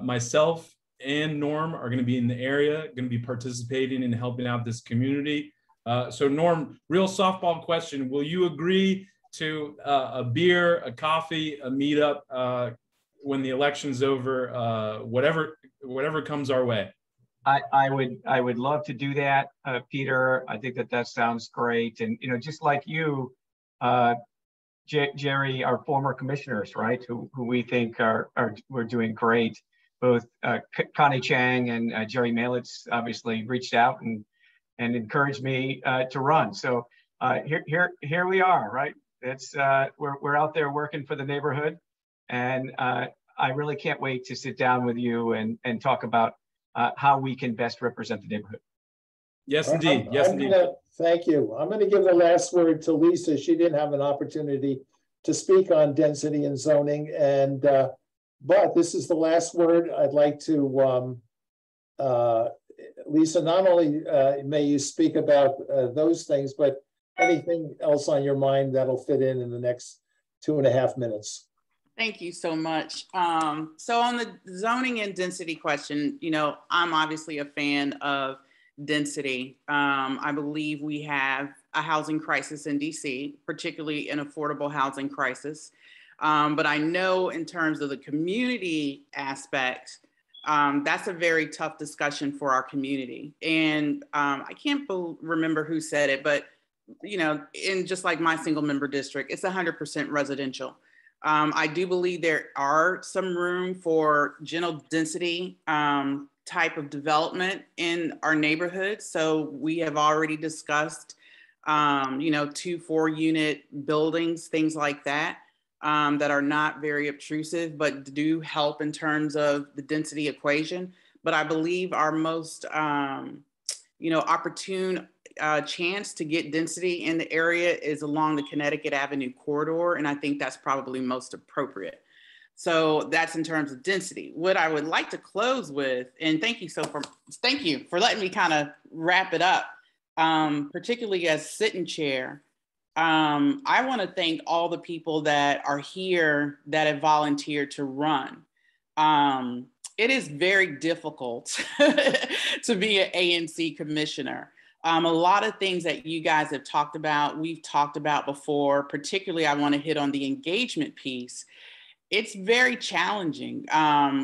myself and Norm are going to be in the area, going to be participating and helping out this community. So Norm, real softball question. Will you agree to a beer, a coffee, a meetup when the election's over, whatever comes our way? I would love to do that, Peter. I think that sounds great. And, just like you, Jerry, our former commissioners, right, who we think we're doing great. Both Connie Chang and Jerry Mallett's obviously reached out and encouraged me to run. So here we are, right? It's we're out there working for the neighborhood, and I really can't wait to sit down with you and talk about how we can best represent the neighborhood. Yes, indeed. Yes, indeed. Thank you. I'm going to give the last word to Lisa. She didn't have an opportunity to speak on density and zoning, and but this is the last word. I'd like to, Lisa, not only may you speak about those things, but anything else on your mind that'll fit in the next 2.5 minutes. Thank you so much. So on the zoning and density question, I'm obviously a fan of density. I believe we have a housing crisis in DC, particularly an affordable housing crisis. But I know in terms of the community aspect, that's a very tough discussion for our community. And I can't remember who said it, but in just like my single member district, it's 100% residential. I do believe there are some room for general density type of development in our neighborhood. So we have already discussed, 2-4 unit buildings, things like that, that are not very obtrusive, but do help in terms of the density equation. But I believe our most, opportune chance to get density in the area is along the Connecticut Avenue corridor. And I think that's probably most appropriate. So that's in terms of density. What I would like to close with, and thank you for letting me kind of wrap it up, particularly as sit-in chair. I want to thank all the people that are here that have volunteered to run. It is very difficult to be an ANC commissioner. A lot of things that you guys have talked about, we've talked about before. Particularly, I want to hit on the engagement piece. It's very challenging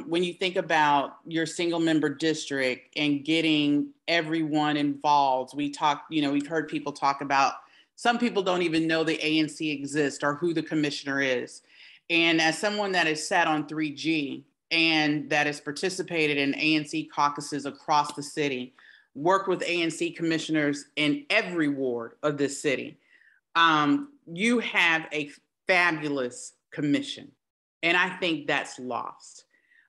when you think about your single member district and getting everyone involved. We've heard people talk about, some people don't even know the ANC exists or who the commissioner is. And as someone that has sat on 3G and that has participated in ANC caucuses across the city, worked with ANC commissioners in every ward of this city, you have a fabulous commission. And I think that's lost.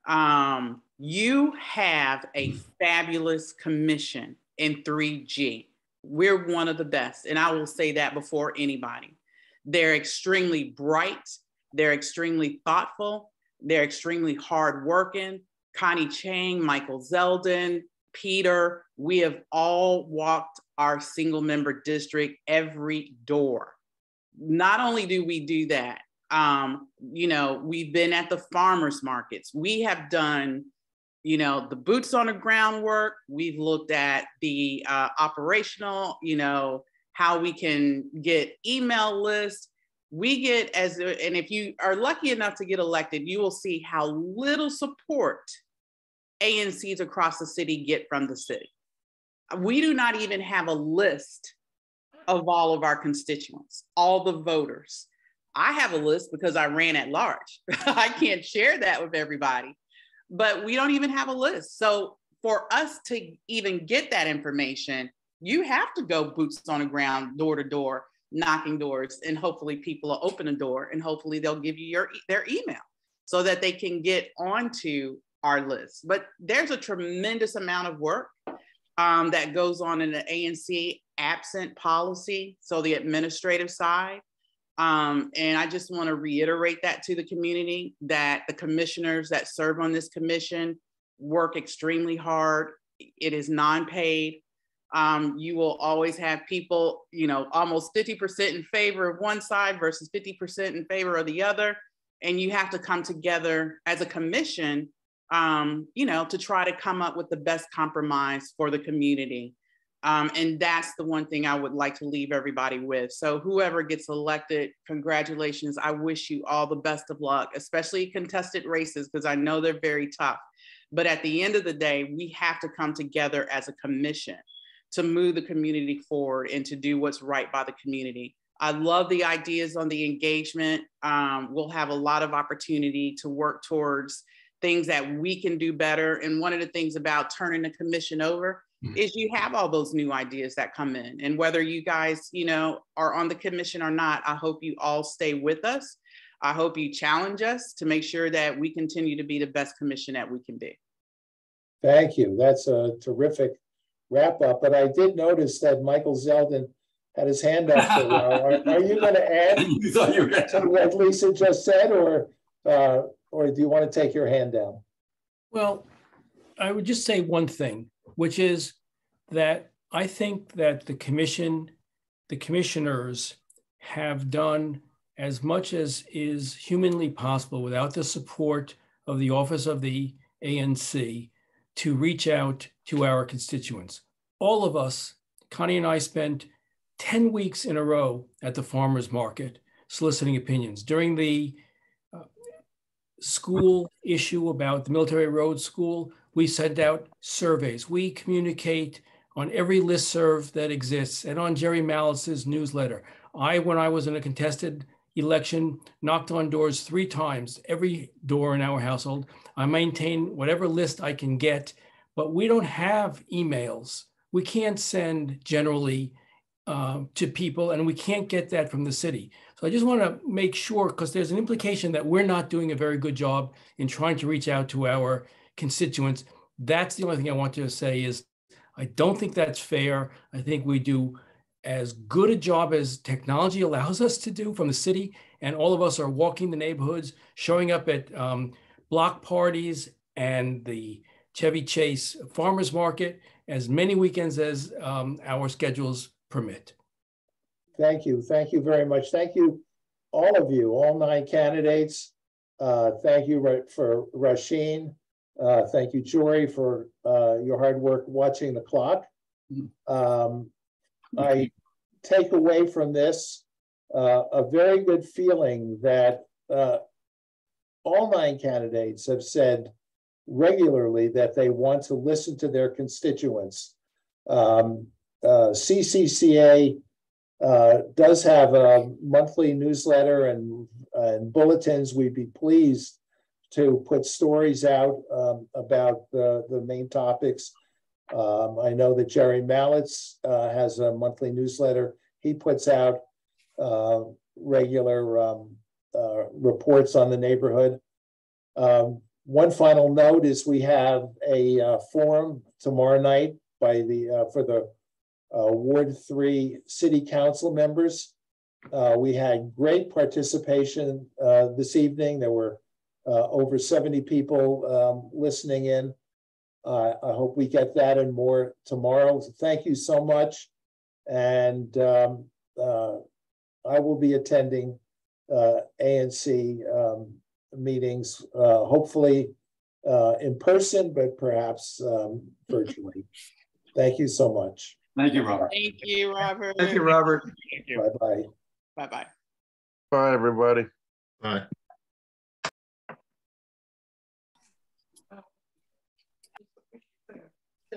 You have a fabulous commission in 3G. We're one of the best, and I will say that before anybody. They're extremely bright, they're extremely thoughtful, they're extremely hardworking. Connie Chang, Michael Zeldin, Peter, we have all walked our single member district every door. Not only do we do that, you know, we've been at the farmers markets. We have done, you know, the boots on the ground work. We've looked at the operational, you know, how we can get email lists. We get and if you are lucky enough to get elected, you will see how little support ANCs across the city get from the city. We do not even have a list of all of our constituents, all the voters. I have a list because I ran at large. I can't share that with everybody, but we don't even have a list. So for us to even get that information, you have to go boots on the ground, door to door, knocking doors, and hopefully people will open a door and hopefully they'll give you their email so that they can get onto our list. But there's a tremendous amount of work that goes on in the ANC absent policy, so the administrative side. And I just want to reiterate that to the community, that the commissioners that serve on this commission work extremely hard. It is non-paid. You will always have people, you know, almost 50% in favor of one side versus 50% in favor of the other. And you have to come together as a commission, you know, to try to come up with the best compromise for the community. And that's the one thing I would like to leave everybody with. So whoever gets elected, congratulations. I wish you all the best of luck, especially contested races, because I know they're very tough. But at the end of the day, we have to come together as a commission to move the community forward and to do what's right by the community. I love the ideas on the engagement. We'll have a lot of opportunity to work towards things that we can do better. And one of the things about turning the commission over is you have all those new ideas that come in. And whether you guys, you know, are on the commission or not, I hope you all stay with us. I hope you challenge us to make sure that we continue to be the best commission that we can be. Thank you. That's a terrific wrap up. But I did notice that Michael Zeldin had his hand up for a while. Are you going to add to what Lisa just said, or do you want to take your hand down? Well, I would just say one thing, which is that I think that the commissioners have done as much as is humanly possible without the support of the office of the ANC to reach out to our constituents. All of us, Connie and I, spent 10 weeks in a row at the farmers market soliciting opinions. During the school issue about the military road school, we sent out surveys. We communicate on every listserv that exists and on Jerry Malice's newsletter. When I was in a contested election, knocked on doors 3 times, every door in our household. I maintain whatever list I can get, but we don't have emails. We can't send generally to people, and we can't get that from the city. So I just want to make sure, because there's an implication that we're not doing a very good job in trying to reach out to our constituents. That's the only thing I want to say is I don't think that's fair. I think we do as good a job as technology allows us to do from the city, and all of us are walking the neighborhoods, showing up at block parties and the Chevy Chase Farmers Market as many weekends as our schedules permit. Thank you. Thank you very much. Thank you, all of you, all 9 candidates. Thank you for Rasheen. Thank you, Jory, for your hard work watching the clock. I take away from this a very good feeling that all 9 candidates have said regularly that they want to listen to their constituents. CCCA does have a monthly newsletter and bulletins. We'd be pleased to put stories out about the main topics. I know that Jerry Mallitz has a monthly newsletter. He puts out regular reports on the neighborhood. One final note is we have a forum tomorrow night by the for the Ward 3 City Council members. We had great participation this evening. There were over 70 people listening in. I hope we get that and more tomorrow. So thank you so much. And I will be attending ANC meetings, hopefully in person, but perhaps virtually. Thank you so much. Thank you, Robert. Thank you, Robert. Thank you, Robert. Bye-bye. Bye-bye. Bye, everybody. Bye.